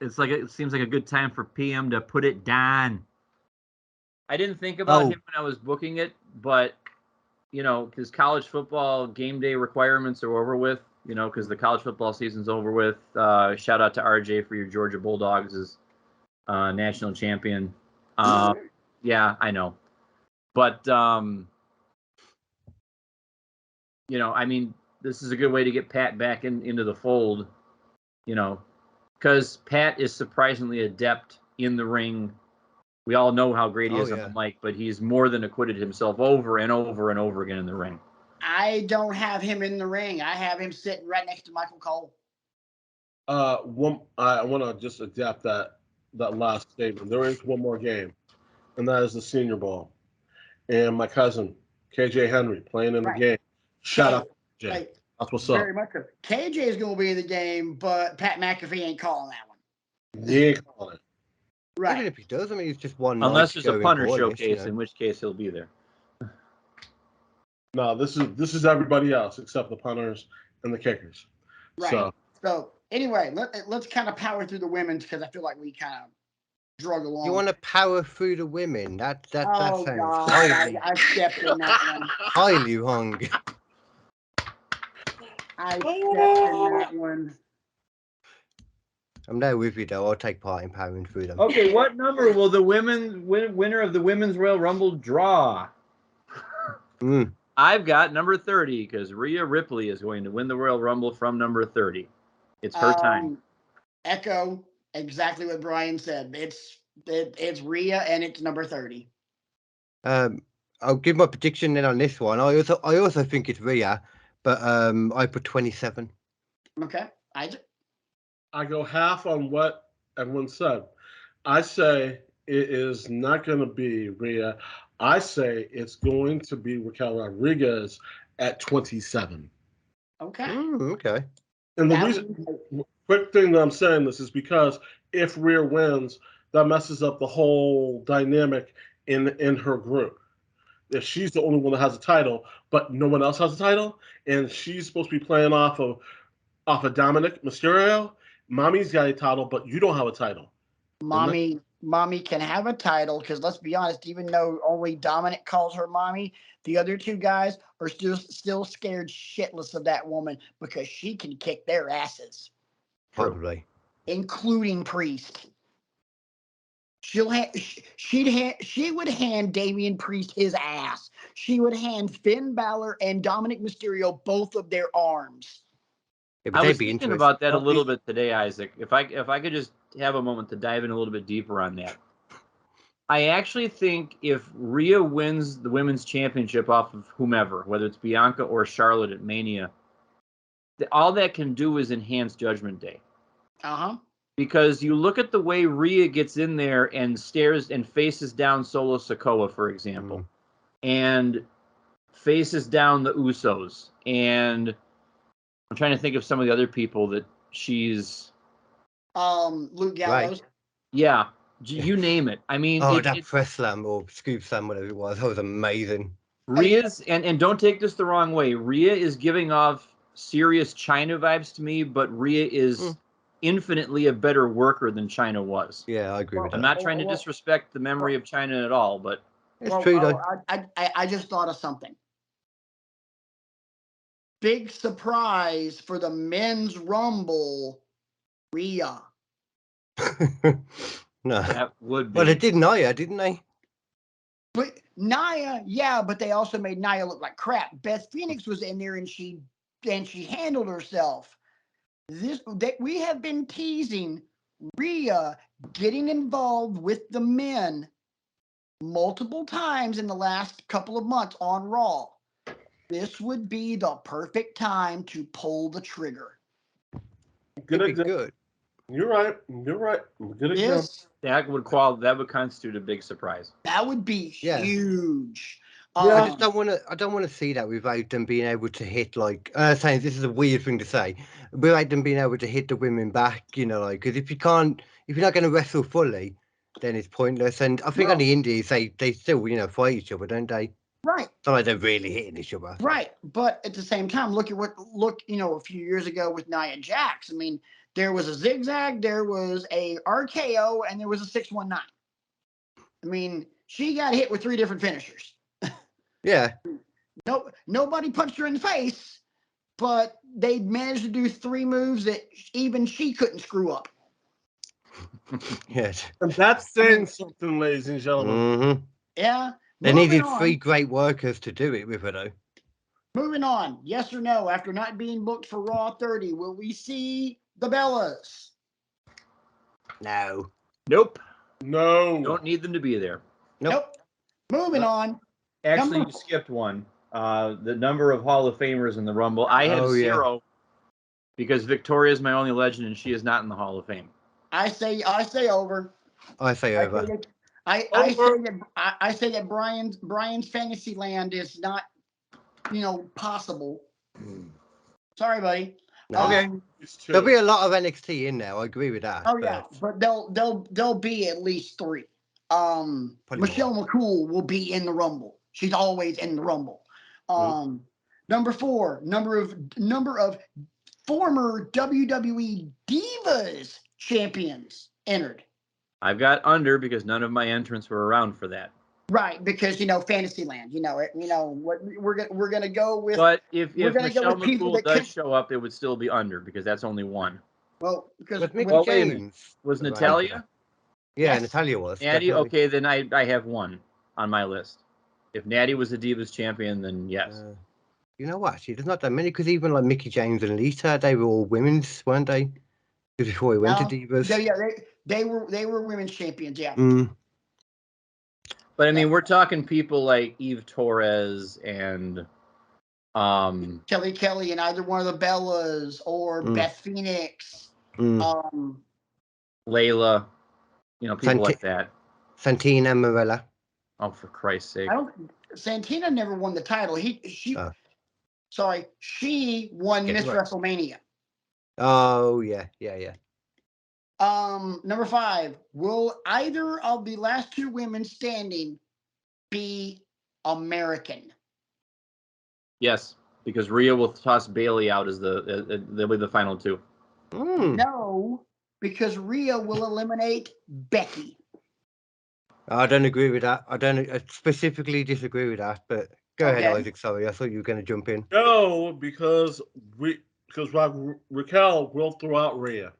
It seems like a good time for PM to put it down. I didn't think about him when I was booking it, but you know, his college football game day requirements are over with. You know, because the college football season's over with. Shout out to RJ for your Georgia Bulldogs as national champion. Yeah, I know, but you know, I mean, this is a good way to get Pat back into the fold. You know, because Pat is surprisingly adept in the ring. We all know how great he is on the mic, but he's more than acquitted himself over and over and over again in the ring. I don't have him in the ring. I have him sitting right next to Michael Cole. I want to just adapt that last statement. There is one more game, and that is the Senior Bowl. And my cousin, KJ Henry, playing in the game. Shout out to KJ. Hey, that's what's up. Very much so. KJ is going to be in the game, but Pat McAfee ain't calling that one. He ain't calling it. Right. Even if he does, I mean, it's just one. Unless there's a punter pointless, showcase, in which case he'll be there. No, this is everybody else except the punters and the kickers. Right. So anyway, let's kind of power through the women's because I feel like we kind of drug along. You want to power through the women? That Oh sounds God, highly, I stepped in that one. highly wrong. I stepped in that one. I'm there with you though. I'll take part in powering through them. Okay, what number will the winner of the Women's Royal Rumble draw? Mm. I've got number 30 because Rhea Ripley is going to win the Royal Rumble from number 30. It's her time. Echo exactly what Brian said. It's Rhea and it's number 30. I'll give my prediction then on this one. I also think it's Rhea, but I put 27. Okay, Isaac. I go half on what everyone said. I say it is not going to be Rhea. I say it's going to be Raquel Rodriguez at 27. Okay. Okay. And the reason, quick thing that I'm saying this is because if Rhea wins, that messes up the whole dynamic in her group. If she's the only one that has a title, but no one else has a title, and she's supposed to be playing off of Dominic Mysterio, Mommy's got a title, but you don't have a title. Mommy can have a title because let's be honest, even though only Dominic calls her mommy, the other two guys are still scared shitless of that woman because she can kick their asses. Probably. Including Priest. She would hand Damian Priest his ass. She would hand Finn Balor and Dominic Mysterio both of their arms. Yeah, I was thinking about that a little bit today, Isaac. If I could just have a moment to dive in a little bit deeper on that. I actually think if Rhea wins the women's championship off of whomever, whether it's Bianca or Charlotte at Mania, all that can do is enhance Judgment Day. Uh-huh. Because you look at the way Rhea gets in there and stares and faces down Solo Sikoa, for example, and faces down the Usos, and I'm trying to think of some of the other people that she's. Luke Gallows. Right. Yeah, you name it. I mean, that press slam or scoop slam, whatever it was, that was amazing. Rhea's and don't take this the wrong way. Rhea is giving off serious China vibes to me, but Rhea is infinitely a better worker than China was. Yeah, I agree with that. I'm not trying to disrespect the memory of China at all, but it's true though. I just thought of something. Big surprise for the men's Rumble, Rhea. No. That would be. Well, they did Nia, didn't they? But Nia, yeah, but they also made Nia look like crap. Beth Phoenix was in there and she handled herself. We have been teasing Rhea getting involved with the men multiple times in the last couple of months on Raw. This would be the perfect time to pull the trigger. Good. You're right. Good example. That would constitute a big surprise. That would be huge. I just don't want to see that without them being able to hit saying this is a weird thing to say, without them being able to hit the women back. Because if you're not going to wrestle fully, then it's pointless. And I think on the Indies they still fight each other, don't they? Right. It's not like they're really hitting each other. Right. But at the same time, look a few years ago with Nia Jax. I mean, there was a zigzag, there was a RKO, and there was a 619. I mean, she got hit with 3 different finishers. Yeah. Nobody punched her in the face, but they managed to do 3 moves that even she couldn't screw up. Yes. And that's saying something, ladies and gentlemen. Mm-hmm. Yeah. They needed 3 great workers to do it with her, though. Moving on. Yes or no? After not being booked for Raw 30, will we see the Bellas? No. Nope. No. Don't need them to be there. Nope. Moving on. Actually, you skipped one. The number of Hall of Famers in the Rumble. I have 0 because Victoria is my only legend, and she is not in the Hall of Fame. I say over. I say over. I say that Brian's fantasy land is not, possible. Sorry, buddy. No. Okay. There'll be a lot of NXT in there. I agree with that. Oh yeah, but there'll be at least 3. Michelle McCool will be in the Rumble. She's always in the Rumble. Number 4, number of former WWE Divas champions entered. I've got under because none of my entrants were around for that. Right, because Fantasyland, we're gonna go with. But if we're gonna go Michelle with people McCool that does could. show up, it would still be under because that's only one. Well, because But Mickey Well, wait a minute. James Was around Natalia? there. Yeah, Yes. Natalia was. Natty? definitely. Okay, then I have one on my list. If Natty was the Divas champion, then yes. You know what? Actually, there's not that many because even like Mickey James and Lita, they were all women's, weren't they? Before we went to Divas. They were women's champions. Yeah. But I mean, we're talking people like Eve Torres and Kelly Kelly and either one of the Bellas or Beth Phoenix. Layla, people like that. Santina Marella. Oh, for Christ's sake! Santina never won the title. She won Miss WrestleMania. Oh yeah. Number 5. Will either of the last 2 women standing be American? Yes, because Rhea will toss Bailey out as they'll be the final 2. No, because Rhea will eliminate Becky. I don't agree with that. I specifically disagree with that. But go ahead, Isaac. Sorry, I thought you were going to jump in. No, because Raquel will throw out Rhea.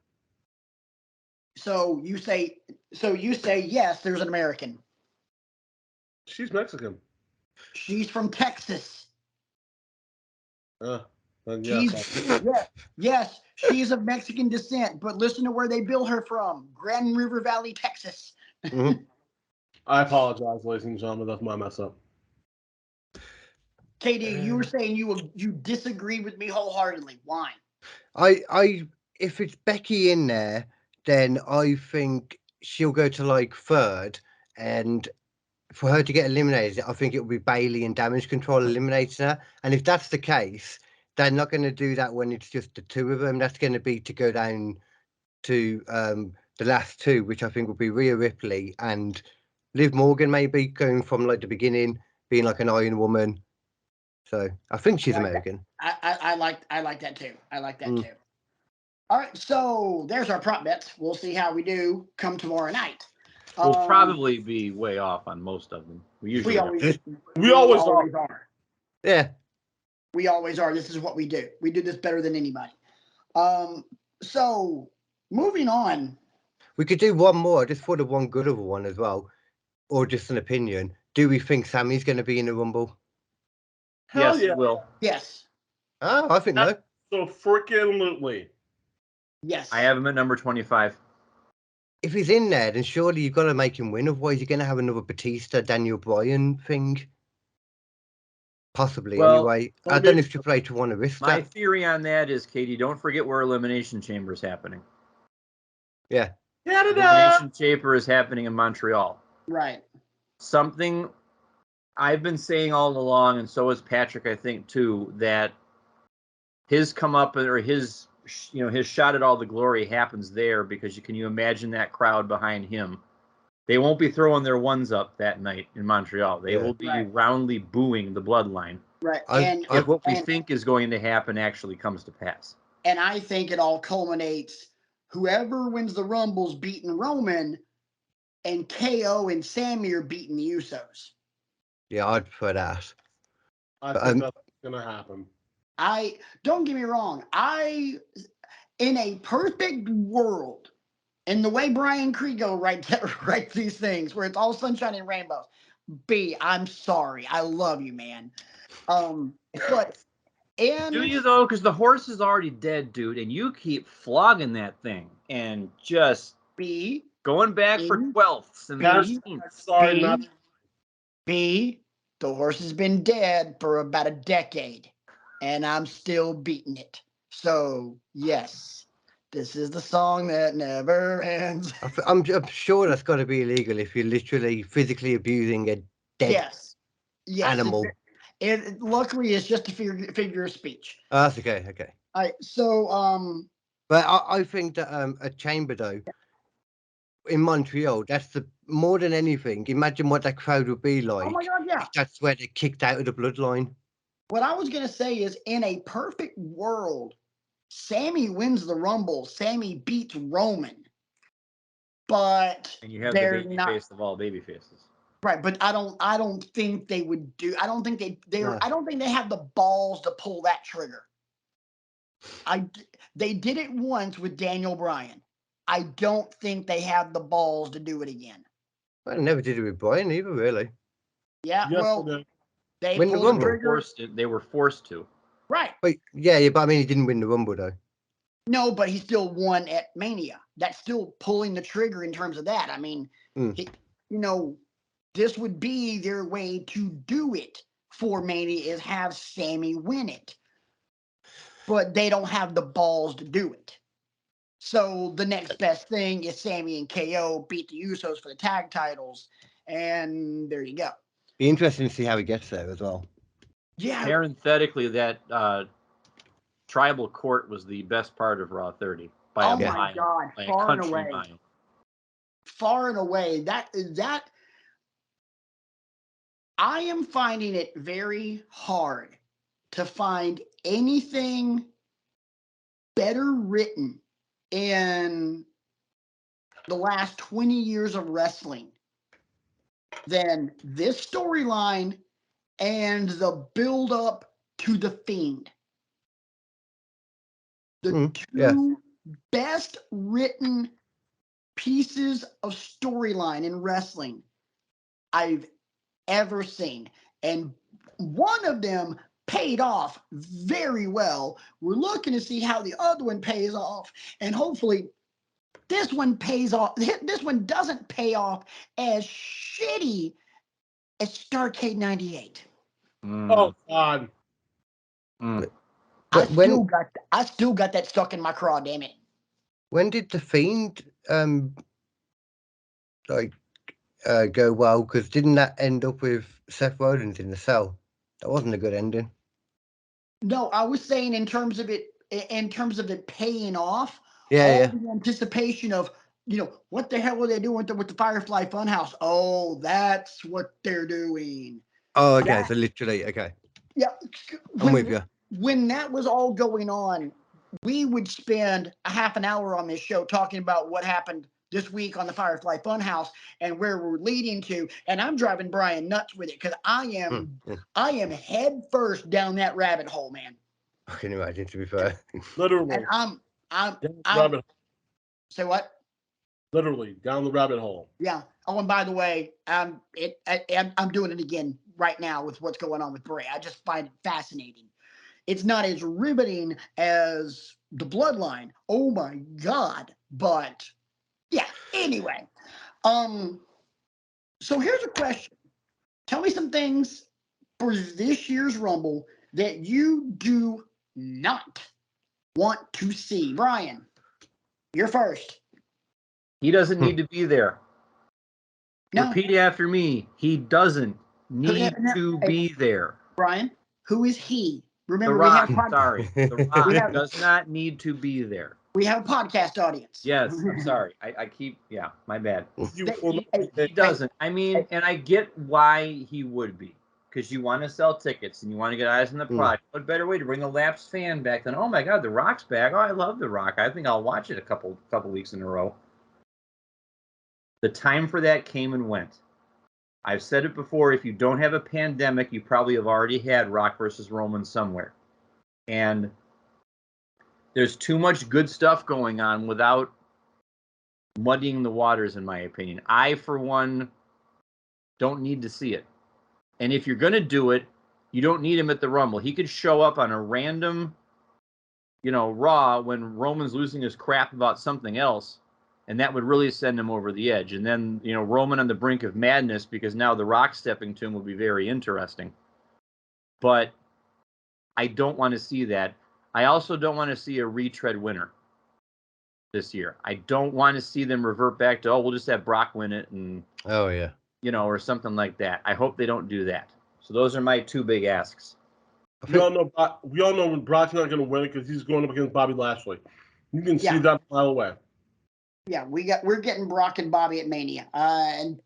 So you say yes, there's an American. She's Mexican. She's from Texas. Yes, she's of Mexican descent, but listen to where they bill her from. Grand River Valley, Texas. I apologize, ladies and gentlemen. That's my mess up. KD, you were saying you disagree with me wholeheartedly. Why? If it's Becky in there, then I think she'll go to like 3rd, and for her to get eliminated, I think it will be Bailey and Damage Control eliminating her. And if that's the case, they're not going to do that when it's just the 2 of them. That's going to be to go down to the last 2, which I think will be Rhea Ripley and Liv Morgan, maybe going from like the beginning, being like an Iron Woman. So I think she's American. I like that too. I like that too. All right, so there's our prop bets. We'll see how we do come tomorrow night. We'll probably be way off on most of them. We always are. Yeah. We always are. This is what we do. We do this better than anybody. So moving on. We could do one more, just for the one good of one as well, or just an opinion. Do we think Sammy's going to be in the Rumble? Yes, he will. Yes. Oh, I think no. So freaking lootly. Yes. I have him at number 25. If he's in there, then surely you've got to make him win. Otherwise, you're going to have another Batista, Daniel Bryan thing. Possibly, anyway. I don't know if Triple H want to risk that. My theory on that is, Katie, don't forget where Elimination Chamber is happening. Yeah. Elimination Chamber is happening in Montreal. Right. Something I've been saying all along, and so is Patrick, I think, too, that his come up or his shot at all the glory happens there because can you imagine that crowd behind him? They won't be throwing their ones up that night in Montreal. They will be roundly booing the Bloodline. Right. If what we think is going to happen actually comes to pass. And I think it all culminates, whoever wins the Rumble's beating Roman, and KO and Sammy are beating the Usos. Yeah, I'd prefer that. I think that's going to happen. Don't get me wrong. In a perfect world, in the way Brian Kriego writes these things, where it's all sunshine and rainbows. I'm sorry. I love you, man. But do you though? Because the horse is already dead, dude, and you keep flogging that thing and just going back for 12ths and 13ths. Sorry, the horse has been dead for about a decade, and I'm still beating it. So yes, this is the song that never ends. I'm sure that's got to be illegal if you're literally physically abusing a dead animal. Luckily, it's just a figure of speech. Oh, that's okay. Okay. All right. So But I think that a chamber though in Montreal, that's more than anything. Imagine what that crowd would be like. Oh my God! Yeah. That's where they kicked out of the Bloodline. What I was gonna say is, in a perfect world, Sammy wins the Rumble. Sammy beats Roman. but And you have the they're baby not face of all baby faces. right. But I don't think they would do. I don't think No. I don't think they have the balls to pull that trigger. They did it once with Daniel Bryan. I don't think they have the balls to do it again. I never did it with Brian either, really. Yeah, Yes, well, they did. they Win the pulled the Rumble. trigger. They were forced to. Right. But yeah, but I mean, he didn't win the Rumble though. No, but he still won at Mania. That's still pulling the trigger in terms of that. I mean, this would be their way to do it for Mania is have Sammy win it. But they don't have the balls to do it. So the next best thing is Sammy and KO beat the Usos for the tag titles. And there you go. Be interesting to see how he gets there as well. Yeah. Parenthetically, that tribal court was the best part of Raw 30 by Oh my God, by far a and country away. mile. Far and away. That I am finding it very hard to find anything better written in the last 20 years of wrestling than this storyline and the build up to the Fiend. The two best written pieces of storyline in wrestling I've ever seen. And one of them paid off very well. We're looking to see how the other one pays off. And hopefully this one pays off. This one doesn't pay off as shitty as Starrcade 98. Oh God. But I still got that stuck in my craw, damn it. When did the Fiend go well? Because didn't that end up with Seth Rollins in the cell? That wasn't a good ending. No, I was saying in terms of it paying off. Yeah, The anticipation of, what the hell are they doing with the Firefly Funhouse? Oh, that's what they're doing. Oh, okay. So literally, okay. Yeah. I'm with you. When that was all going on, we would spend a half an hour on this show talking about what happened this week on the Firefly Funhouse and where we're leading to. And I'm driving Brian nuts with it because I am head first down that rabbit hole, man. I can imagine, to be fair. Literally. And rabbit. Say what? Literally down the rabbit hole. Yeah. Oh, and by the way, I'm doing it again right now with what's going on with Bray. I just find it fascinating. It's not as riveting as the Bloodline. Oh my God. But yeah, anyway. So here's a question. Tell me some things for this year's Rumble that you do not want to see. Brian, you're first. He doesn't need to be there. No. Repeat after me. He doesn't need to be there. Brian, who is he? Remember, The Rock. we have Sorry. The Rock does not need to be there. We have a podcast audience. Yes, I'm sorry. I keep, my bad. He doesn't. I mean, and I get why he would be. Because you want to sell tickets and you want to get eyes on the product. What better way to bring a lapsed fan back than, oh my God, The Rock's back. Oh, I love The Rock. I think I'll watch it a couple weeks in a row. The time for that came and went. I've said it before, if you don't have a pandemic, you probably have already had Rock versus Roman somewhere. And there's too much good stuff going on without muddying the waters, in my opinion. I, for one, don't need to see it. And if you're going to do it, you don't need him at the Rumble. He could show up on a random, Raw when Roman's losing his crap about something else, and that would really send him over the edge. And then, Roman on the brink of madness because now The Rock stepping to him will be very interesting. But I don't want to see that. I also don't want to see a retread winner this year. I don't want to see them revert back to, we'll just have Brock win it and or something like that. I hope they don't do that. So those are my two big asks. We all know when Brock's not going to win it because he's going up against Bobby Lashley. You can see that a mile away. Yeah, we're getting Brock and Bobby at Mania, and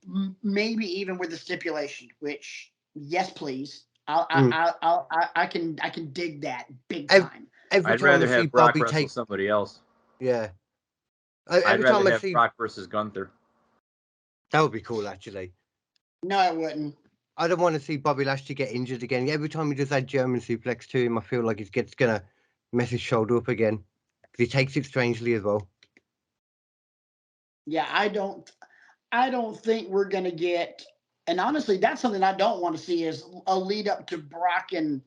maybe even with the stipulation. Which, yes, please. I can dig that big time. I'd rather have Brock wrestle somebody else. Yeah, I'd Every rather time I have see Brock versus Gunther. that would be cool, actually. No, I wouldn't. I don't want to see Bobby Lashley get injured again. Every time he does that German suplex to him, I feel like he's gonna mess his shoulder up again because he takes it strangely as well. Yeah, I don't think we're gonna get. And honestly, that's something I don't want to see is a lead up to Brock and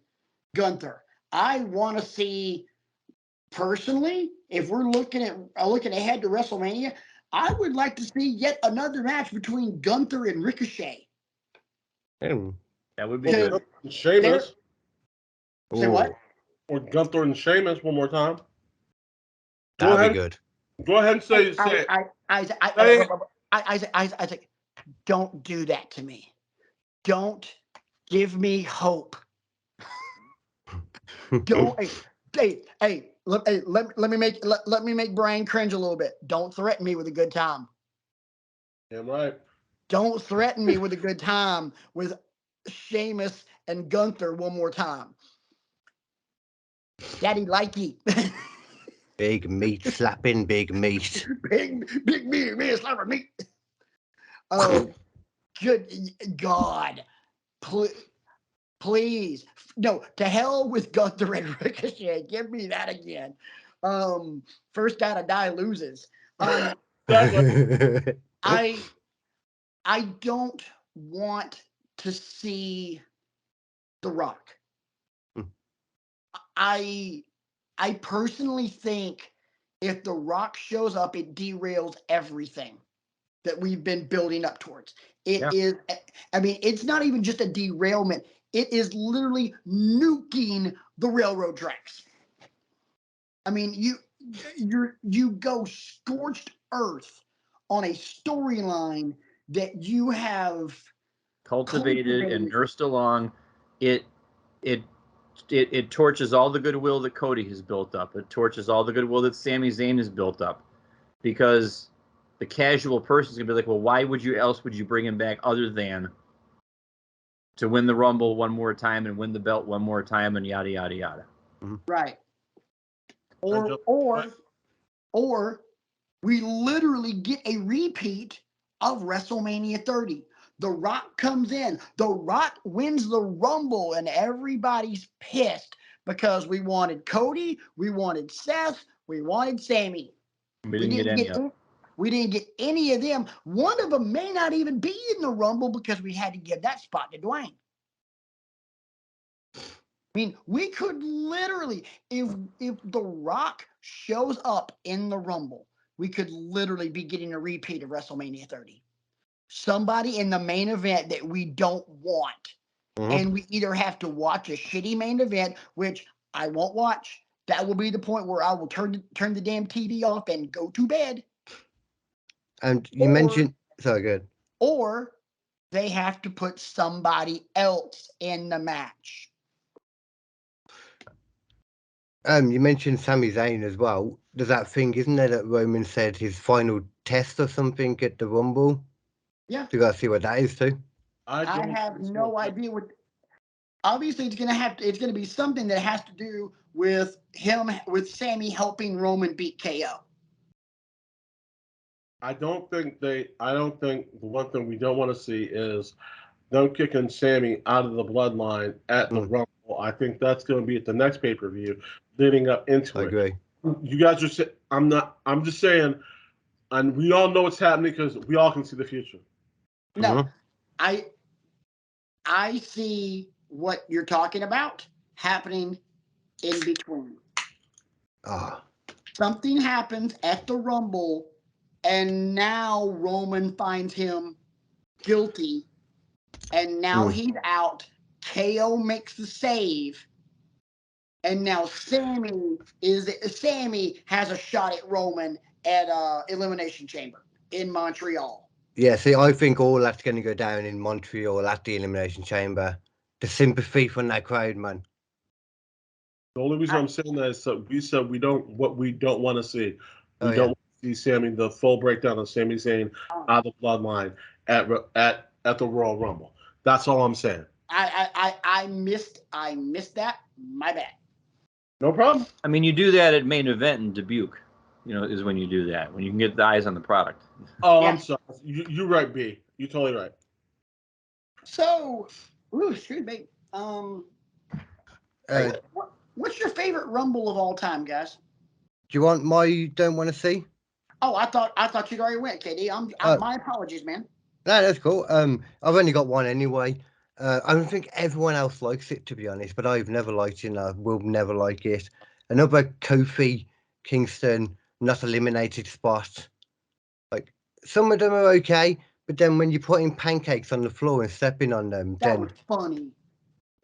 Gunther. I want to see personally, if we're looking ahead to WrestleMania, I would like to see yet another match between Gunther and Ricochet. Mm. That would be Because good. Sheamus. Say what? Ooh, Or Gunther and Sheamus one more time. that'd ahead. be good. Go ahead and say it. Isaac, don't do that to me. Don't give me hope. Don't. Let me make Brian cringe a little bit. Don't threaten me with a good time. Damn right. Don't threaten me with a good time with Sheamus and Gunther one more time. Daddy likey. Big meat slapping, big meat. big me slapper meat. Oh, good God. Please. No, to hell with Gunther and Ricochet. Give me that again. First gotta die loses. Exactly. I don't want to see The Rock. I personally think if The Rock shows up, it derails everything that we've been building up towards. It is, I mean, it's not even just a derailment. It is literally nuking the railroad tracks. I mean, you go scorched earth on a storyline that you have Cultivated and nursed along. It torches all the goodwill that Cody has built up. It torches all the goodwill that Sami Zayn has built up, because the casual person's gonna be like, well, why would you bring him back other than to win the Rumble one more time and win the belt one more time and yada yada yada. Right. Or we literally get a repeat of WrestleMania 30. The Rock comes in. The Rock wins the Rumble, and everybody's pissed because we wanted Cody, we wanted Seth, we wanted Sami. We didn't get any of them. We didn't get any of them. One of them may not even be in the Rumble because we had to give that spot to Dwayne. I mean, we could literally, if The Rock shows up in the Rumble, we could literally be getting a repeat of WrestleMania 30. Somebody in the main event that we don't want. And we either have to watch a shitty main event, which I won't watch. That will be the point where I will turn the damn TV off and go to bed. And you mentioned, so good. Or they have to put somebody else in the match. You mentioned Sami Zayn as well. There's that thing, isn't there, that Roman said his final test or something at the Rumble? Yeah. You gotta see what that is too. I have no idea what. Obviously, it's gonna be something that has to do with Sami helping Roman beat KO. I don't think the one thing we don't want to see is them kicking Sami out of the bloodline at the Rumble. I think that's going to be at the next pay-per-view leading up into it. I agree. You guys are saying, I'm just saying, and we all know what's happening because we all can see the future. No, I see what you're talking about happening in between. Something happens at the Rumble, and now Roman finds him guilty, and now he's out. KO makes the save, and now Sami has a shot at Roman at Elimination Chamber in Montreal. Yeah, see, I think all that's going to go down in Montreal at the Elimination Chamber. The sympathy from that crowd, man. The only reason I'm saying that is we said we don't want to see. We don't want to see Sami, the full breakdown of Sami Zayn out of the bloodline at the Royal Rumble. That's all I'm saying. I missed that. My bad. No problem. I mean, you do that at main event in Dubuque. is when you do that. When you can get the eyes on the product. Oh, Yeah. I'm sorry. You're right, B. You're totally right. So, excuse me. What's your favorite Rumble of all time, guys? Do you want my don't want to see? Oh, I thought you'd already went, KD. My apologies, man. No, that's cool. I've only got one anyway. I don't think everyone else likes it, to be honest, but I've never liked it and I will never like it. Another Kofi Kingston not eliminated spot. Like, some of them are okay, but then when you're putting pancakes on the floor and stepping on them, That then was funny.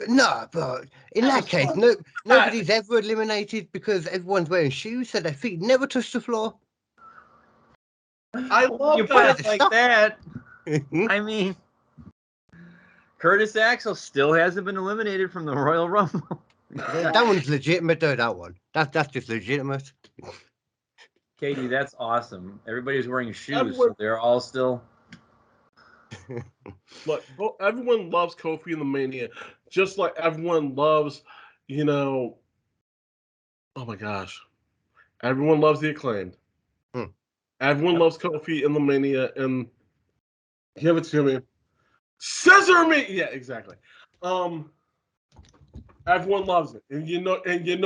no, but in That that was case, funny. nobody's ever eliminated because everyone's wearing shoes, so their feet never touch the floor. I love You put that. it like that. I mean, Curtis Axel still hasn't been eliminated from the Royal Rumble. That one's legitimate, though. That one. That's just legitimate. Katie, that's awesome. Everybody's wearing shoes, Everyone- so they're all still. Look, everyone loves Kofi in the Mania, just like everyone loves, oh my gosh, everyone loves the Acclaimed. Everyone loves Kofi in the Mania, and give it to me, scissor me. Yeah, exactly. Everyone loves it, and you know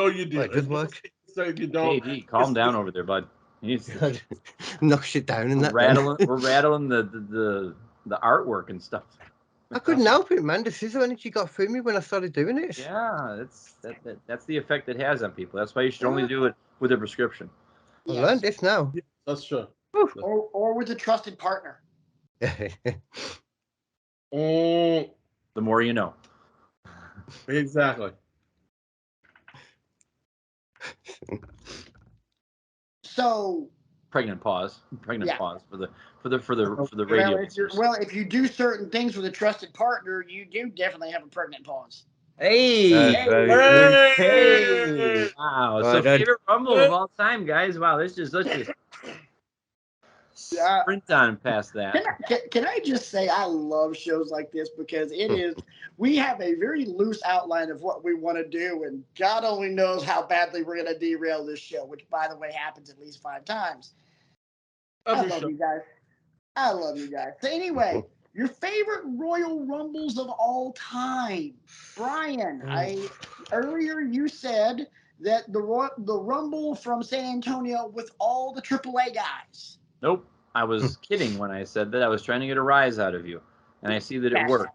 you do. Wait, does work? So you don't. KD, calm down over there, bud. Knock shit down in We're that. rattling the artwork and stuff. I couldn't help it, man. The scissor energy got through me when I started doing it. Yeah, that's the effect it has on people. That's why you should only do it with a prescription. I learned this now. That's true. Or with a trusted partner. The more you know. Exactly. So Pregnant pause for the well, radio. if you do certain things with a trusted partner, you do definitely have a pregnant pause. Hey! Hey! Wow! Well So done. favorite Rumble of all time, guys. Wow, let's just sprint on past that. Can I just say I love shows like this because we have a very loose outline of what we want to do, and God only knows how badly we're going to derail this show, which, by the way, happens at least 5 times. I love you guys. So anyway, your favorite Royal Rumbles of all time, Brian. Earlier you said that the Rumble from San Antonio with all the AAA guys. Nope. I was kidding when I said that. I was trying to get a rise out of you, and I see that it worked.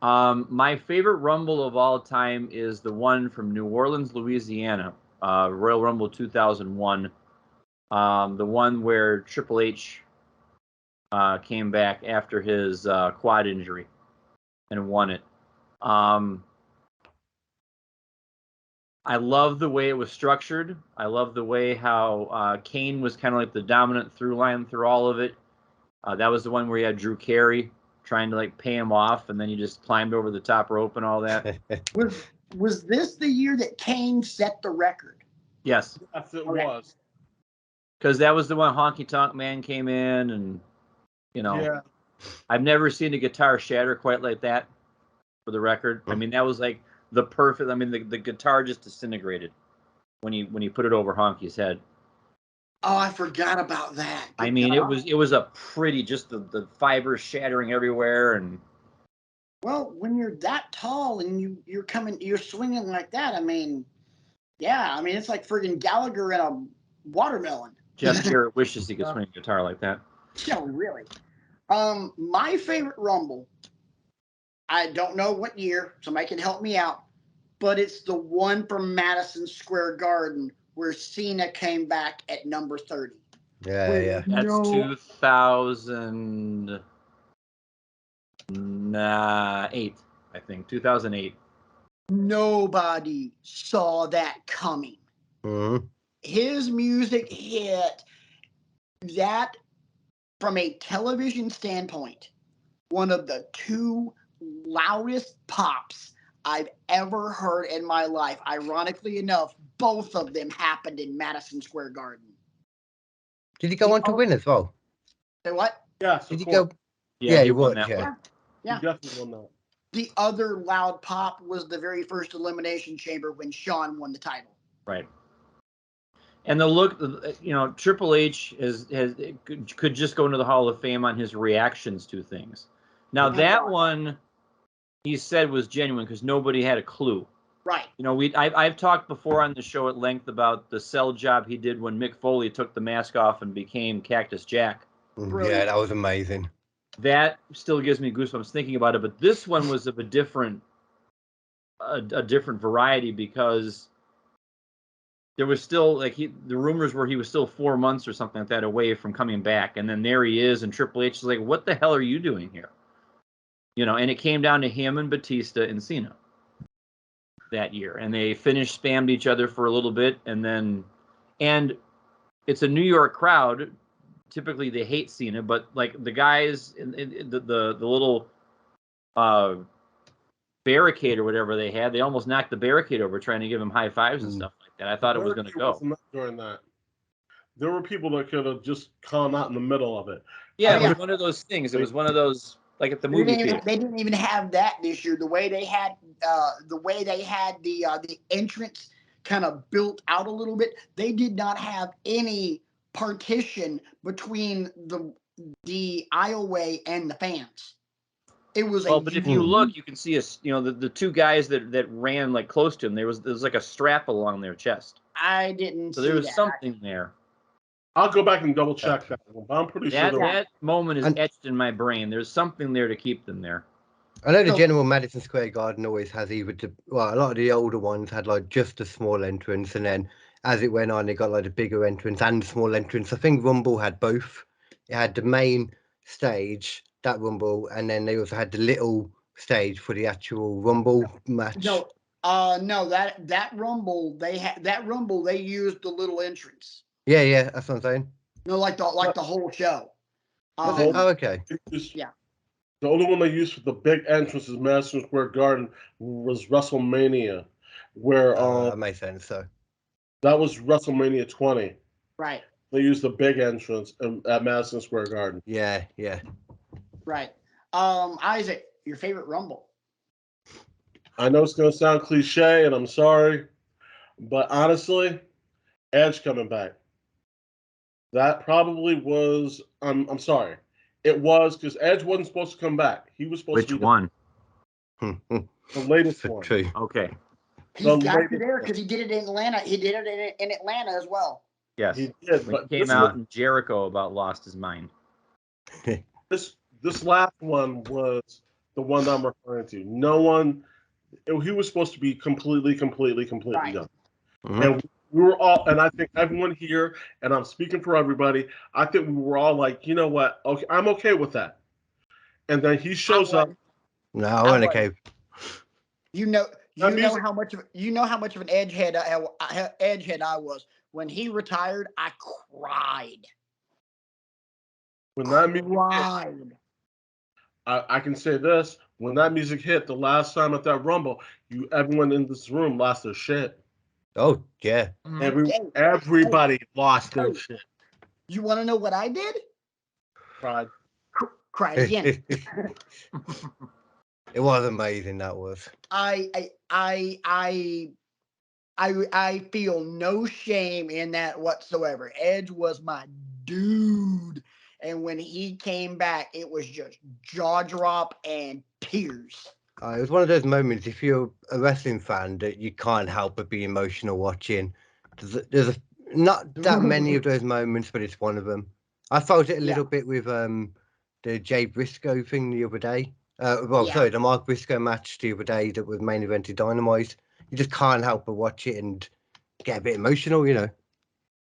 My favorite Rumble of all time is the one from New Orleans, Louisiana, Royal Rumble 2001. The one where Triple H came back after his quad injury and won it. I love the way it was structured. I love the way how Kane was kind of like the dominant through line through all of it. That was the one where you had Drew Carey trying to pay him off, and then you just climbed over the top rope and all that. Was this the year that Kane set the record? Yes. Yes, it was. Because that was the one Honky Tonk Man came in, and Yeah. I've never seen a guitar shatter quite like that. For the record, I mean that was like the perfect. I mean the guitar just disintegrated when he put it over Honky's head. Oh, I forgot about that. I mean it was a pretty just the fibers shattering everywhere and. Well, when you're that tall and you're swinging like that, I mean, yeah, I mean it's like friggin' Gallagher and a watermelon. Jeff Jarrett wishes he could swing a guitar like that. No, really. My favorite Rumble, I don't know what year, somebody can help me out, but it's the one from Madison Square Garden where Cena came back at number 30. Yeah. That's 2008, I think. 2008. Nobody saw that coming. Mm-hmm. His music hit that from a television standpoint, one of the 2 loudest pops I've ever heard in my life. Ironically enough, both of them happened in Madison Square Garden. Did he go on to win as well? Say what? Yes, Did he course. go? Yeah, he won would. that one. Yeah. He definitely won that. The other loud pop was the very first Elimination Chamber when Shawn won the title. Right. And the look, Triple H could just go into the Hall of Fame on his reactions to things. Now that one, he said was genuine because nobody had a clue. Right. I've talked before on the show at length about the sell job he did when Mick Foley took the mask off and became Cactus Jack. Yeah, that was amazing. That still gives me goosebumps thinking about it. But this one was of a different variety because there was still the rumors were he was still 4 months or something like that away from coming back, and then there he is, and Triple H is like, "What the hell are you doing here?" And it came down to him and Batista and Cena that year, and they spammed each other for a little bit, and it's a New York crowd. Typically, they hate Cena, but like the guys in the little barricade or whatever they had, they almost knocked the barricade over trying to give him high fives and stuff like that. I thought it was going to go. During that, there were people that could have just come out in the middle of it. Yeah, it was one of those things. It was one of those like at the movie theater. They didn't even have that this year. The way they had the entrance kind of built out a little bit, they did not have any partition between the aisleway and the fans. It was but if you look, you can see the two guys that ran like close to him. There was like a strap along their chest. I didn't. So there was something there. I'll go back and double check that one, but I'm pretty sure that moment is etched in my brain. There's something there to keep them there. I know the general Madison Square Garden always has a lot of the older ones had like just a small entrance, and then as it went on, they got like a bigger entrance and a small entrance. I think Rumble had both. It had the main stage, that Rumble, and then they also had the little stage for the actual Rumble match. No, that Rumble they used the little entrance. Yeah, that's what I'm saying. No, like the whole show. Okay. Yeah. The only one they used for the big entrance is Madison Square Garden was WrestleMania, where that makes sense. So that was WrestleMania 20. Right. They used the big entrance at Madison Square Garden. Yeah. Right. Isaac, your favorite Rumble? I know it's going to sound cliche, and I'm sorry, but honestly, Edge coming back. That probably was. I'm sorry. It was because Edge wasn't supposed to come back. He was supposed to. Which one? The latest one. True. Okay. He's got you there because he did it in Atlanta. He did it in Atlanta as well. Yes. He did. When he came out and Jericho about lost his mind. This last one was the one I'm referring to. No one. He was supposed to be completely right. done. Mm-hmm. And we were all, and I think everyone here, and I'm speaking for everybody, I think we were all like, you know what? Okay, I'm okay with that. And then he shows up. No, I wasn't okay. You know how much of an edge head I was. When he retired, I cried. When that music hit, I can say this: when that music hit the last time at that Rumble, everyone in this room lost their shit. Oh yeah. Everybody lost their shit. You want to know what I did? Cried. Cried again. It was amazing. That was. I feel no shame in that whatsoever. Edge was my dude, and when he came back, it was just jaw drop and tears. It was one of those moments. If you're a wrestling fan, that you can't help but be emotional watching. There's not that many of those moments, but it's one of them. I felt it a little bit with the Jay Briscoe thing the other day. Sorry, the Mark Briscoe match the other day that was main evented Dynamite. You just can't help but watch it and get a bit emotional, you know.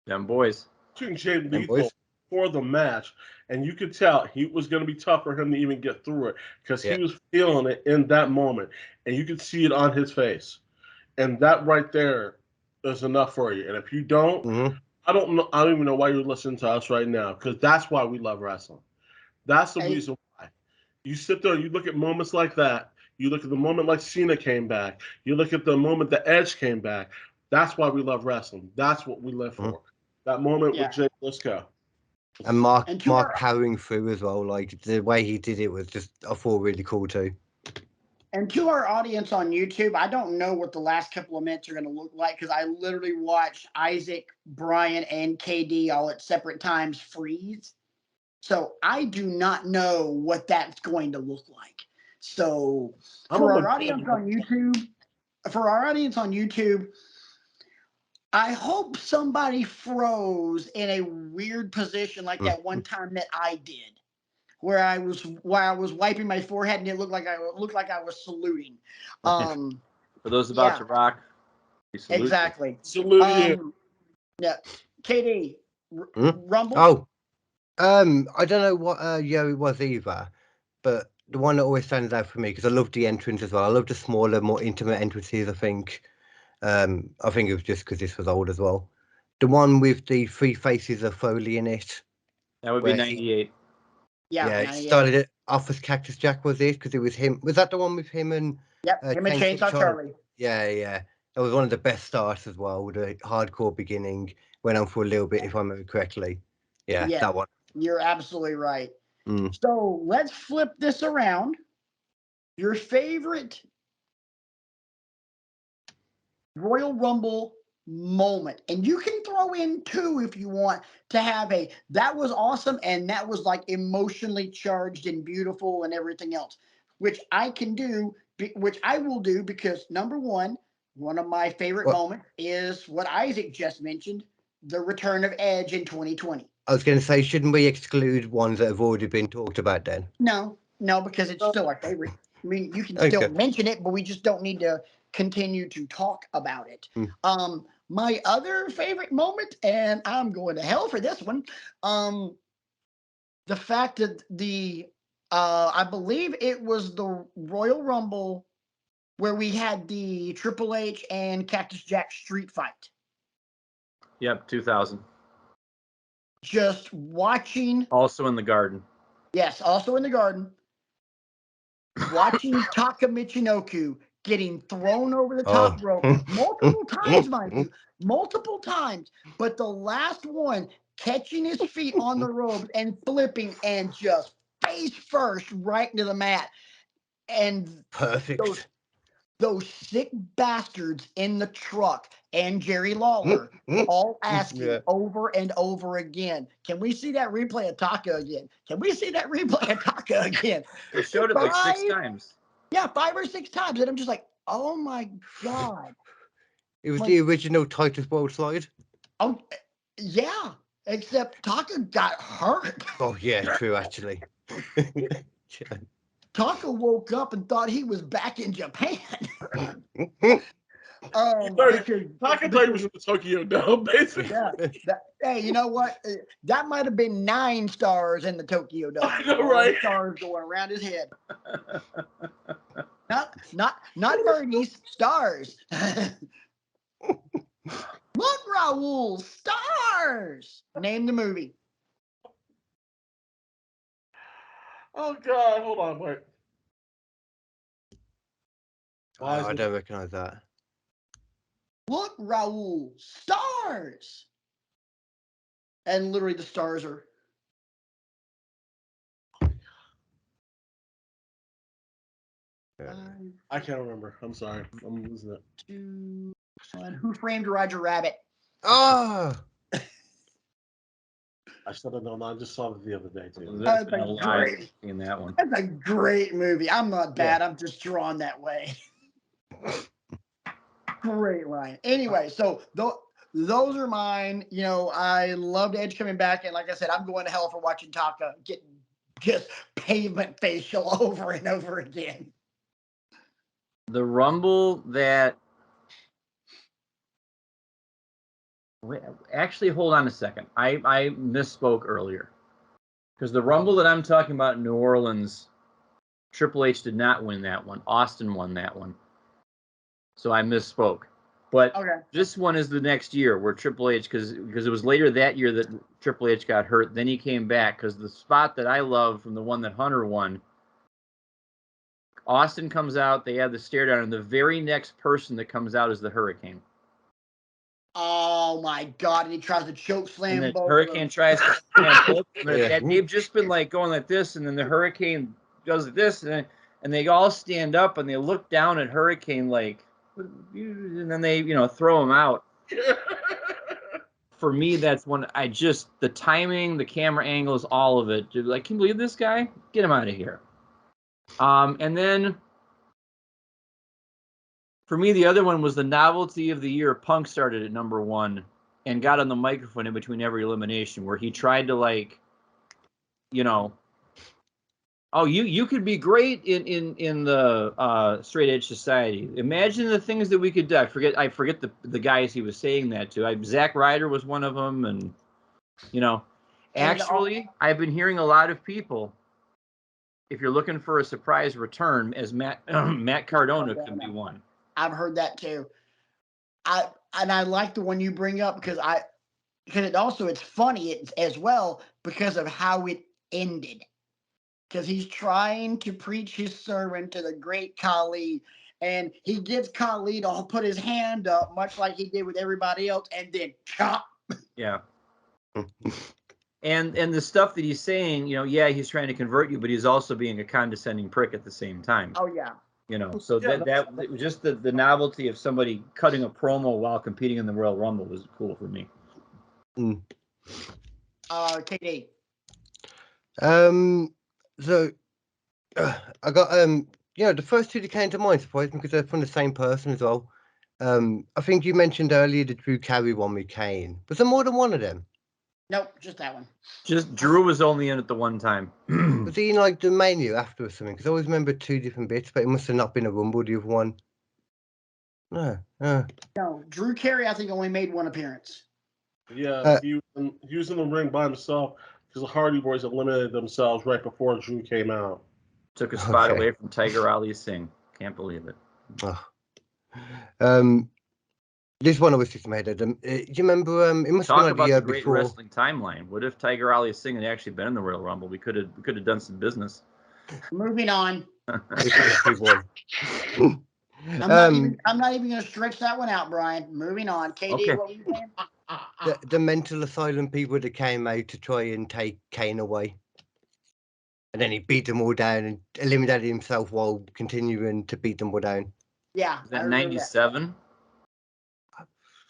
Them boys. Shooting Jay Lethal for the match, and you could tell he was going to be tough for him to even get through it because he was feeling it in that moment, and you could see it on his face. And that right there is enough for you. And if you don't, I don't know. I don't even know why you're listening to us right now, because that's why we love wrestling. That's the reason why. You sit there, you look at moments like that. You look at the moment like Cena came back. You look at the moment the Edge came back. That's why we love wrestling. That's what we live for. That moment with Jay Briscoe. And Mark powering through as well. Like the way he did it was just, I thought, really cool too. And to our audience on YouTube, I don't know what the last couple of minutes are going to look like because I literally watched Isaac, Brian, and KD all at separate times freeze. So I do not know what that's going to look like. So for our audience on YouTube, I hope somebody froze in a weird position like that one time that I did, where I was wiping my forehead and it looked like I was saluting. For those about to rock, exactly. Salute you. Yeah, KD, Rumble. Oh, I don't know what year it was either, but the one that always stands out for me because I love the entrance as well. I love the smaller, more intimate entrances. I think it was just because this was old as well. The one with the three faces of Foley in it. That would be 98. Yeah, it started it off as Cactus Jack, was it? Because it was him. Was that the one with him and? Yep, him and Chainsaw Charlie. Yeah. That was one of the best starts as well, with a hardcore beginning. Went on for a little bit, if I remember correctly. Yeah, that one. You're absolutely right. So let's flip this around. Your favorite Royal Rumble moment, and you can throw in 2 if you want to have that was awesome and that was like emotionally charged and beautiful and everything else, which I will do because number one of my favorite moments is what Isaac just mentioned, the return of Edge in 2020. I was going to say, shouldn't we exclude ones that have already been talked about then? No, because it's still our favorite. I mean, you can still mention it, but we just don't need to continue to talk about it. My other favorite moment, and I'm going to hell for this one, the fact that I believe it was the Royal Rumble where we had the Triple H and Cactus Jack street fight. Yep, 2000. Just watching. Also in the Garden. Yes, also in the Garden. Watching Taka Michinoku getting thrown over the top rope multiple times, mind you, multiple times. But the last one, catching his feet on the ropes and flipping and just face first right into the mat. And perfect. Those sick bastards in the truck and Jerry Lawler all asking over and over again, can we see that replay of Taka again? Can we see that replay of Taka again? They showed it like 6 times. Yeah, 5 or 6 times. And I'm just like, oh my God. It was the original Titus World slide. Oh, yeah. Except Taka got hurt. Oh, yeah, true, actually. Taka woke up and thought he was back in Japan. Taka thought he was in the Tokyo Dome, basically. Yeah. Hey, you know what? That might have been 9 stars in the Tokyo Dome. I know, right? Stars going around his head. Not birdies, stars. Look, Raul, stars. Name the movie. Oh God! Hold on, wait. I don't recognize that. Look, Raul, stars. And literally, the stars are. I can't remember. I'm sorry. I'm losing it. 2, 1. Who Framed Roger Rabbit? Oh. I should have known. I just saw it the other day too. That's great. In that one. That's a great movie. I'm not bad. I'm just drawn that way. Great line. Anyway, so those are mine. You know, I loved Edge coming back, and like I said, I'm going to hell for watching Taka get just pavement facial over and over again. The Rumble that. Actually, hold on a second. I misspoke earlier. Because the Rumble that I'm talking about in New Orleans, Triple H did not win that one. Austin won that one. So I misspoke. But this one is the next year where Triple H, because it was later that year that Triple H got hurt. Then he came back because the spot that I love from the one that Hunter won, Austin comes out, they have the stare down, and the very next person that comes out is the Hurricane. Oh my God! And he tries to choke slam. And the Hurricane tries to slam both. They've just been like going like this, and then the Hurricane does this, and and they all stand up and they look down at Hurricane like, and then they throw him out. For me, that's when the timing, the camera angles, all of it. Like, can you believe this guy? Get him out of here. And then for me, the other one was the novelty of the year. Punk started at number 1 and got on the microphone in between every elimination where he tried to, like, oh, you could be great in the straight edge society. Imagine the things that we could do. I forget the guys he was saying that to. Zack Ryder was one of them, and actually, I've been hearing a lot of people. If you're looking for a surprise return, as Matt Cardona could be one. I've heard that too. I like the one you bring up because it's funny as well because of how it ended. Because he's trying to preach his sermon to the great Khali, and he gets Khali to put his hand up, much like he did with everybody else, and then chop. Yeah. And the stuff that he's saying, he's trying to convert you, but he's also being a condescending prick at the same time. Oh yeah. So that just the novelty of somebody cutting a promo while competing in the Royal Rumble was cool for me. KD. So I got the first two that came to mind surprised me because they're from the same person as well. I think you mentioned earlier the Drew Carey one with Kane. Was there more than one of them? Nope, just that one. Just Drew was only in it the one time. Was he in like the Mania after or something? Because I always remember 2 different bits, but it must have not been a Rumble, the other one. No, Drew Carey, I think, only made 1 appearance. Yeah, he was in the ring by himself because the Hardy Boys eliminated themselves right before Drew came out. Took a spot away from Tiger Ali Singh. Can't believe it. This one I was just made. Do you remember? It must Talk have been like about the year the great before. wrestling timeline. What if Tiger Ali Singh had actually been in the Royal Rumble? We could have done some business. Moving on. I'm not even going to stretch that one out, Brian. Moving on. KD, Okay. what were you saying? the mental asylum people that came out to try and take Kane away. And then he beat them all down and eliminated himself while continuing to beat them all down. Yeah. Is that 97?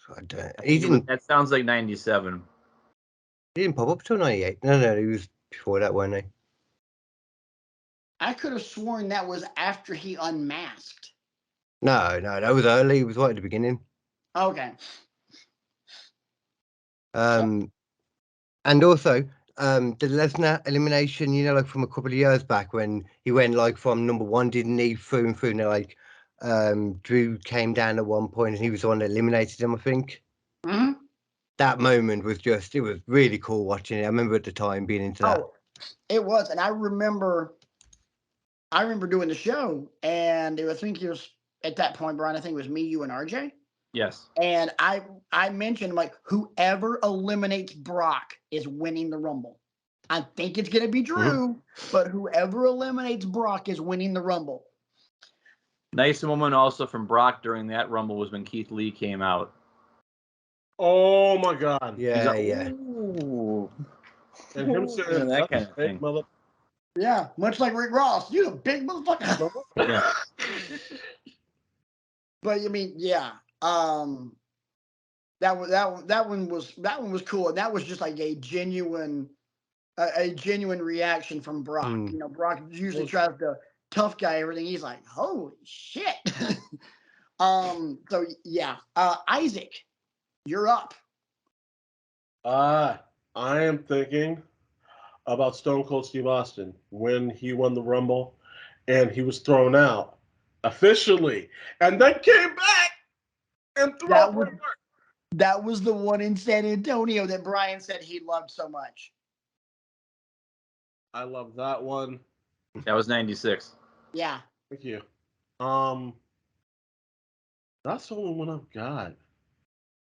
I don't. That sounds like 97. He didn't pop up till 98. No, he was before that, wasn't he? I could have sworn that was after he unmasked. No, that was early. It was right at the beginning. Okay. And also, the Lesnar elimination, like from a couple of years back when he went like from number 1, didn't he, through and through, and like Drew came down at one point and he was the one that eliminated him, I think. Mm-hmm. That moment was it was really cool watching it. I remember at the time being into that. Oh, it was. And I remember doing the show, and I think it was at that point, Brian, I think it was me, you, and RJ. Yes. And I mentioned, like, whoever eliminates Brock is winning the Rumble. I think it's going to be Drew, but whoever eliminates Brock is winning the Rumble. Nice moment also from Brock during that Rumble was when Keith Lee came out. Oh my God! Yeah. Ooh. And him saying that kind of thing. Mother. Yeah, much like Rick Ross, you a big motherfucker. Yeah. But I mean, yeah. That one was cool, and that was just like a genuine reaction from Brock. Brock usually tries to tough guy everything. He's like, holy shit. So yeah, Isaac, you're up. I am thinking about Stone Cold Steve Austin when he won the Rumble and he was thrown out officially and then came back and threw out that was the one in San Antonio that Brian said he loved so much. I love that one. That was 96. Yeah. Thank you. That's the only one I've got.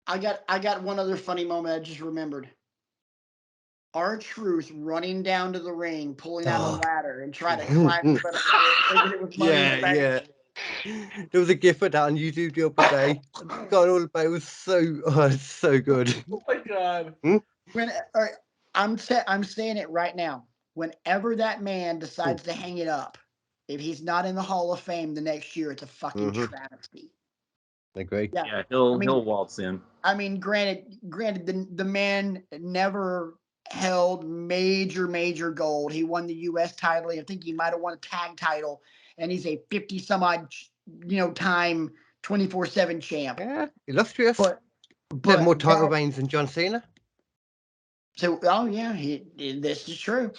I got one other funny moment I just remembered. R-Truth running down to the ring, pulling out a ladder and trying to climb in front of it was money in the bank. There was a GIF of that on YouTube the other day. I forgot all about it. It was so good. Oh my God. I'm saying it right now. Whenever that man decides to hang it up, if he's not in the Hall of Fame the next year, it's a fucking Mhm. travesty. I agree. Yeah. Yeah, he'll mean- he'll waltz in. I mean, granted, the man never held major gold. He won the U.S. title. I think he might have won a tag title, and he's a 50 some odd, time 24/7 champ. Yeah, illustrious. But Had more title that- reigns than John Cena. So, oh yeah, this is true.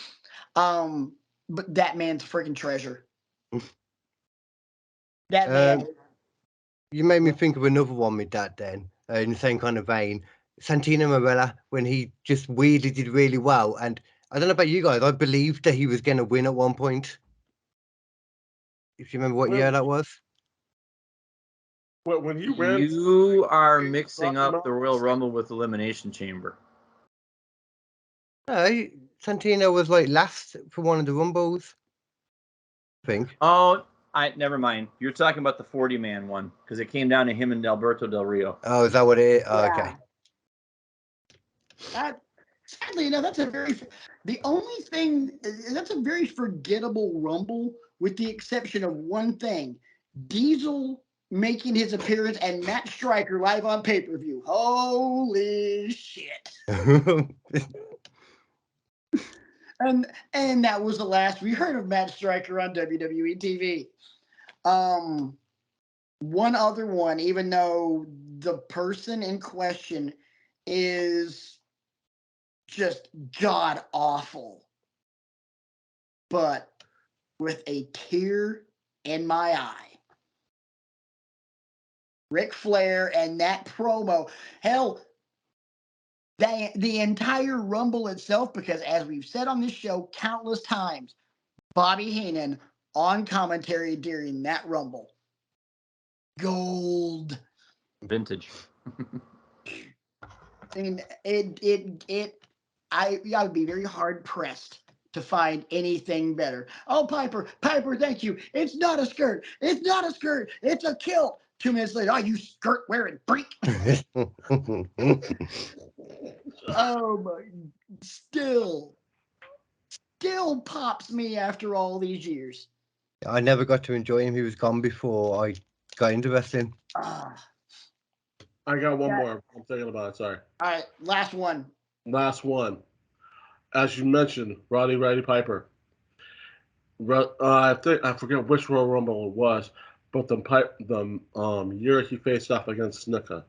But that man's a freaking treasure. That man. You made me think of another one with that then, in the same kind of vein. Santino Marella, when he just weirdly did really well. And I don't know about you guys, I believed that he was going to win at one point. If you remember what year that was. When you ran, You are mixing up the Royal Rumble with Elimination Chamber. No, Santino was like last for one of the Rumbles, I think. Oh, never mind. You're talking about the 40-man one because it came down to him and Alberto Del Rio. Oh, is that what it is? Oh, Yeah. okay. Sadly enough, that's a very forgettable Rumble, with the exception of one thing: Diesel making his appearance and Matt Striker live on pay-per-view. Holy shit! And that was the last we heard of Matt Striker on WWE TV. One other one, even though the person in question is just god awful, but with a tear in my eye. Ric Flair and that promo. Hell, the entire Rumble itself, because as we've said on this show countless times, Bobby Heenan on commentary during that Rumble. Gold. Vintage. I mean, I would be very hard pressed to find anything better. Oh, Piper, thank you. It's not a skirt. It's not a skirt. It's a kilt. 2 minutes later, oh, you skirt wearing freak. Oh my, still pops me after all these years. I never got to enjoy him. He was gone before I got into wrestling. Ah, I got one Yeah. more. I'm thinking about it. Sorry. all right, last one. Last one. As you mentioned, Roddy Piper. I forget which Royal Rumble it was, but the year he faced off against Snuka,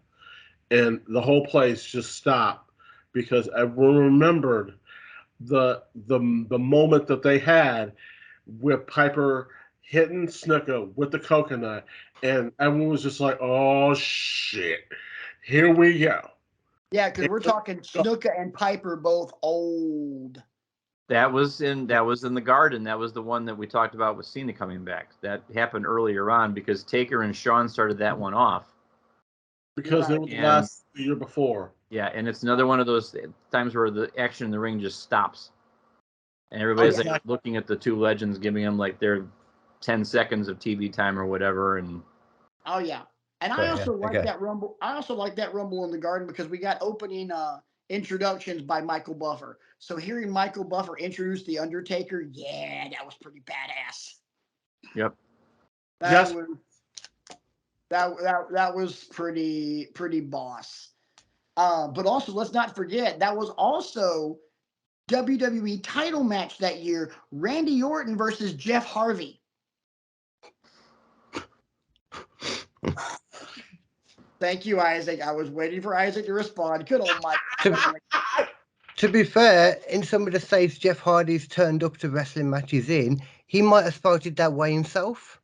and the whole place just stopped because everyone remembered the moment that they had with Piper hitting Snuka with the coconut, and everyone was just like, "Oh shit, here we go." Yeah, because we're talking Snuka and Piper, both old. That was in the Garden. That was the one that we talked about with Cena coming back. That happened earlier on because Taker and Shawn started that one off. Because Right. it was the year before. Yeah, and it's another one of those times where the action in the ring just stops. And everybody's yeah. like looking at the two legends, giving them like their 10 seconds of TV time or whatever. And Oh yeah, and I Yeah, also like okay. that Rumble. I also like that Rumble in the Garden because we got opening introductions by Michael Buffer. So hearing Michael Buffer introduce the Undertaker, yeah, that was pretty badass. yep. That Yes. was that was pretty boss. But also, let's not forget that was also WWE title match that year: Randy Orton versus Jeff Harvey. Thank you, Isaac. I was waiting for Isaac to respond. Good old Mike. To be fair, in some of the states Jeff Hardy's turned up to wrestling matches in, he might have started that way himself.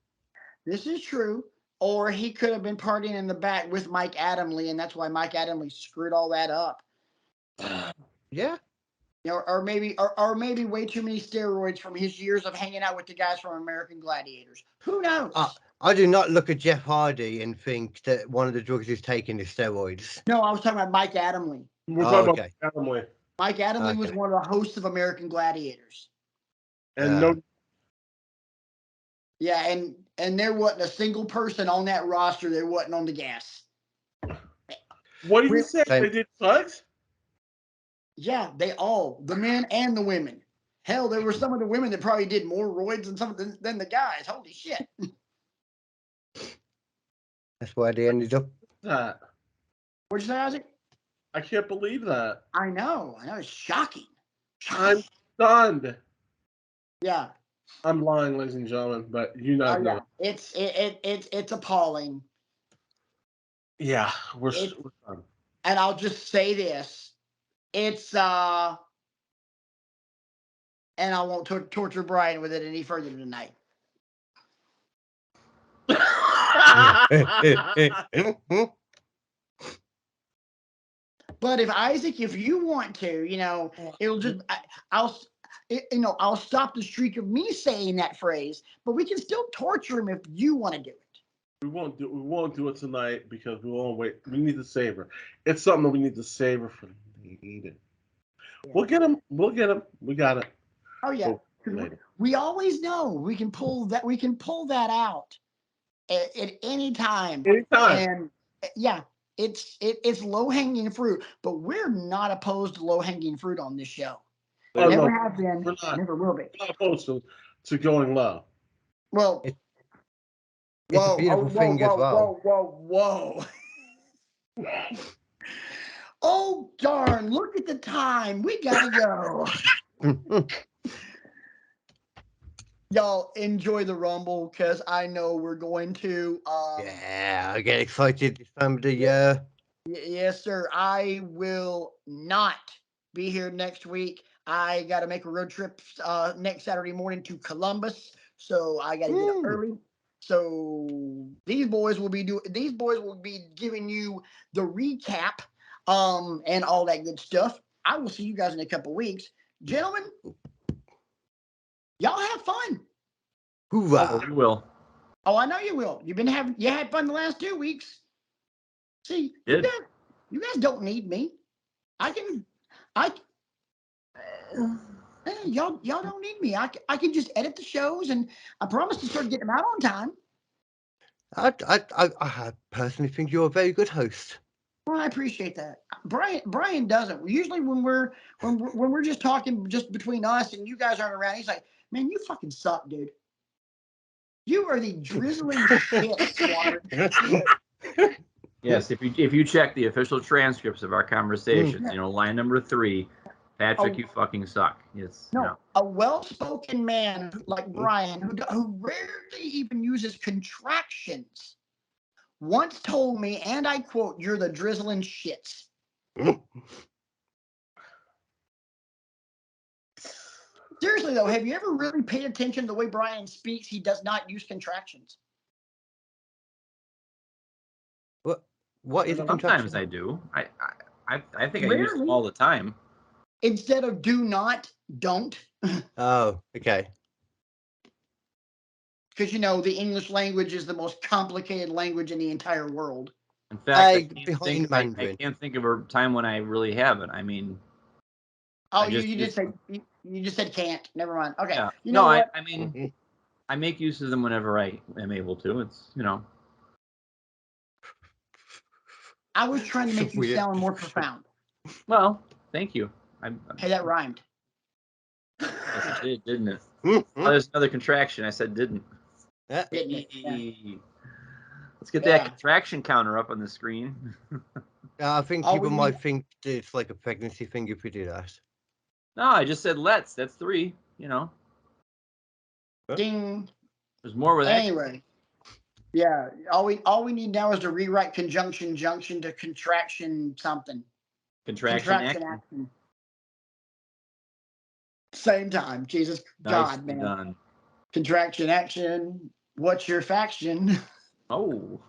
This is true. Or he could have been partying in the back with Mike Adamle, and that's why Mike Adamle screwed all that up. Yeah. You know, or maybe way too many steroids from his years of hanging out with the guys from American Gladiators. Who knows? I do not look at Jeff Hardy and think that one of the drugs he's taking is steroids. No, I was talking about Mike Adamle. We're talking okay. about Family. Mike Adamle was Okay. one of the hosts of American Gladiators. And no, Yeah, and there wasn't a single person on that roster that wasn't on the gas. what do you say? Same. They did drugs? Yeah, they all, the men and the women. Hell, there were some of the women that probably did more roids than the guys. Holy shit! That's why they ended up. That What'd you say, Isaac? I can't believe that. I know. It's shocking. I'm stunned. Yeah. I'm lying, ladies and gentlemen, but you guys know. It's appalling. Yeah, we're It- done. And I'll just say this. It's and I won't torture Brian with it any further tonight. But if you want to, it'll just I'll stop the streak of me saying that phrase, but we can still torture him if you want to do it. We won't do it tonight because we won't wait. We need to savor. It's something that we need to savor for later. Yeah. We'll get him. We got it. Oh yeah. We always know we can pull that out at any time. Anytime. And yeah, it's low hanging fruit, but we're not opposed to low hanging fruit on this show. Oh, Never no, have been, we're not. never will be. We're not opposed to going low. Well, It's a beautiful thing as well. Whoa. Oh, darn. Look at the time. We got to go. Y'all enjoy the Rumble because I know we're going to. Yeah, I get excited this time of the year. Yes, sir. I will not be here next week. I got to make a road trip next Saturday morning to Columbus, so I got to get up early. So these boys will be giving you the recap and all that good stuff. I will see you guys in a couple weeks. Gentlemen, y'all have fun. Hoorah. You will. Oh, I know you will. You had fun the last 2 weeks. See, you guys don't need me. Y'all don't need me. I can just edit the shows, and I promise to start getting them out on time. I personally think you're a very good host. Well, I appreciate that. Brian doesn't. Usually when we're just talking just between us and you guys aren't around, he's like, "Man, you fucking suck, dude. You are the drizzling shit, Squadron." Yes, if you check the official transcripts of our conversations, line number 3, Patrick, you fucking suck. Yes. No, a well-spoken man like Brian, who rarely even uses contractions, once told me, and I quote, "You're the drizzling shits." Seriously though, have you ever really paid attention to the way Brian speaks? He does not use contractions. What is a contraction? Sometimes I do. I think I use them all the time. Instead of do not, don't. Oh, okay. Because the English language is the most complicated language in the entire world. In fact, I can't think of a time when I really haven't. I mean, you just said can't. Never mind. Okay. Yeah. You know what? I mean, I make use of them whenever I am able to. It's I was trying to make you sound more profound. Well, thank you. Hey, that rhymed. Yes, it did, didn't it? Oh, there's another contraction. I said didn't. Didn't it? Yeah. Let's get that contraction counter up on the screen. I think people might think it's like a pregnancy thing if we do that. No, I just said let's. That's 3. Ding. There's more with that. Anyway. Yeah. All we need now is to rewrite conjunction junction to contraction something. Contraction action. Same time. Jesus God, man. Done. Contraction action. What's your faction? Oh.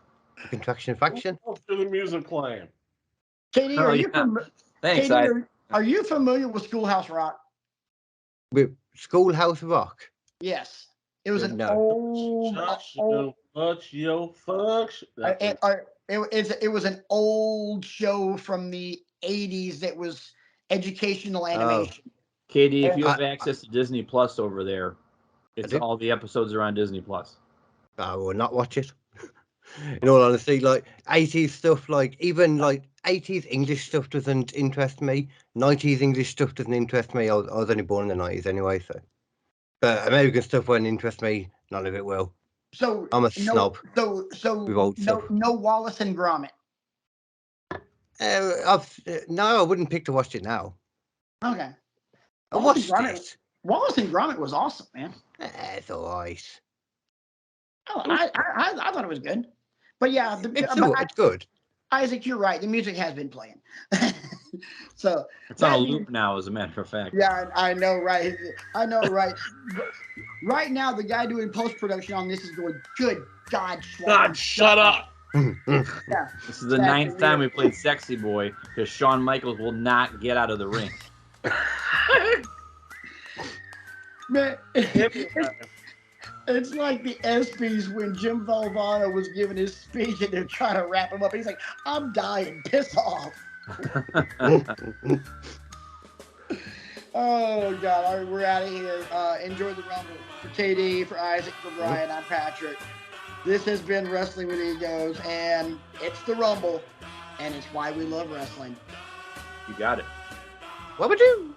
Contraction faction. To the music playing. Katie, Thanks. Katie, are you familiar with Schoolhouse Rock? With Schoolhouse Rock? Yes. It was an it was an old show from the 80s that was educational animation. Katie, if you have access to Disney Plus over there, all the episodes are on Disney Plus. I will not watch it. In all honesty, like 80s stuff, like even like 80s English stuff doesn't interest me. 90s English stuff doesn't interest me. I was only born in the 90s anyway, so. But American stuff won't interest me. None of it will. So I'm a snob. So with old no, stuff. no Wallace and Gromit. No, I wouldn't pick to watch it now. Okay. I Wallace watched and Gromit, it. Wallace and Gromit was awesome, man. It's alright. I thought it was good. But yeah, It's good. Isaac, you're right. The music has been playing. So It's on a that means- loop now, as a matter of fact. Yeah, I know, right? I know, right? Right now, the guy doing post production on this is going, "Good God, Swan, God, shut up. Yeah, This is the That's 9th a time real- we played Sexy Boy because Shawn Michaels will not get out of the ring. man. It's like the ESPYs when Jim Valvano was giving his speech and they're trying to wrap him up. He's like, "I'm dying, piss off." Oh God! All right, we're out of here. Enjoy the Rumble. For KD, for Isaac, for Brian, I'm Patrick. This has been Wrestling with Egos, and it's the Rumble, and it's why we love wrestling. You got it. What would you?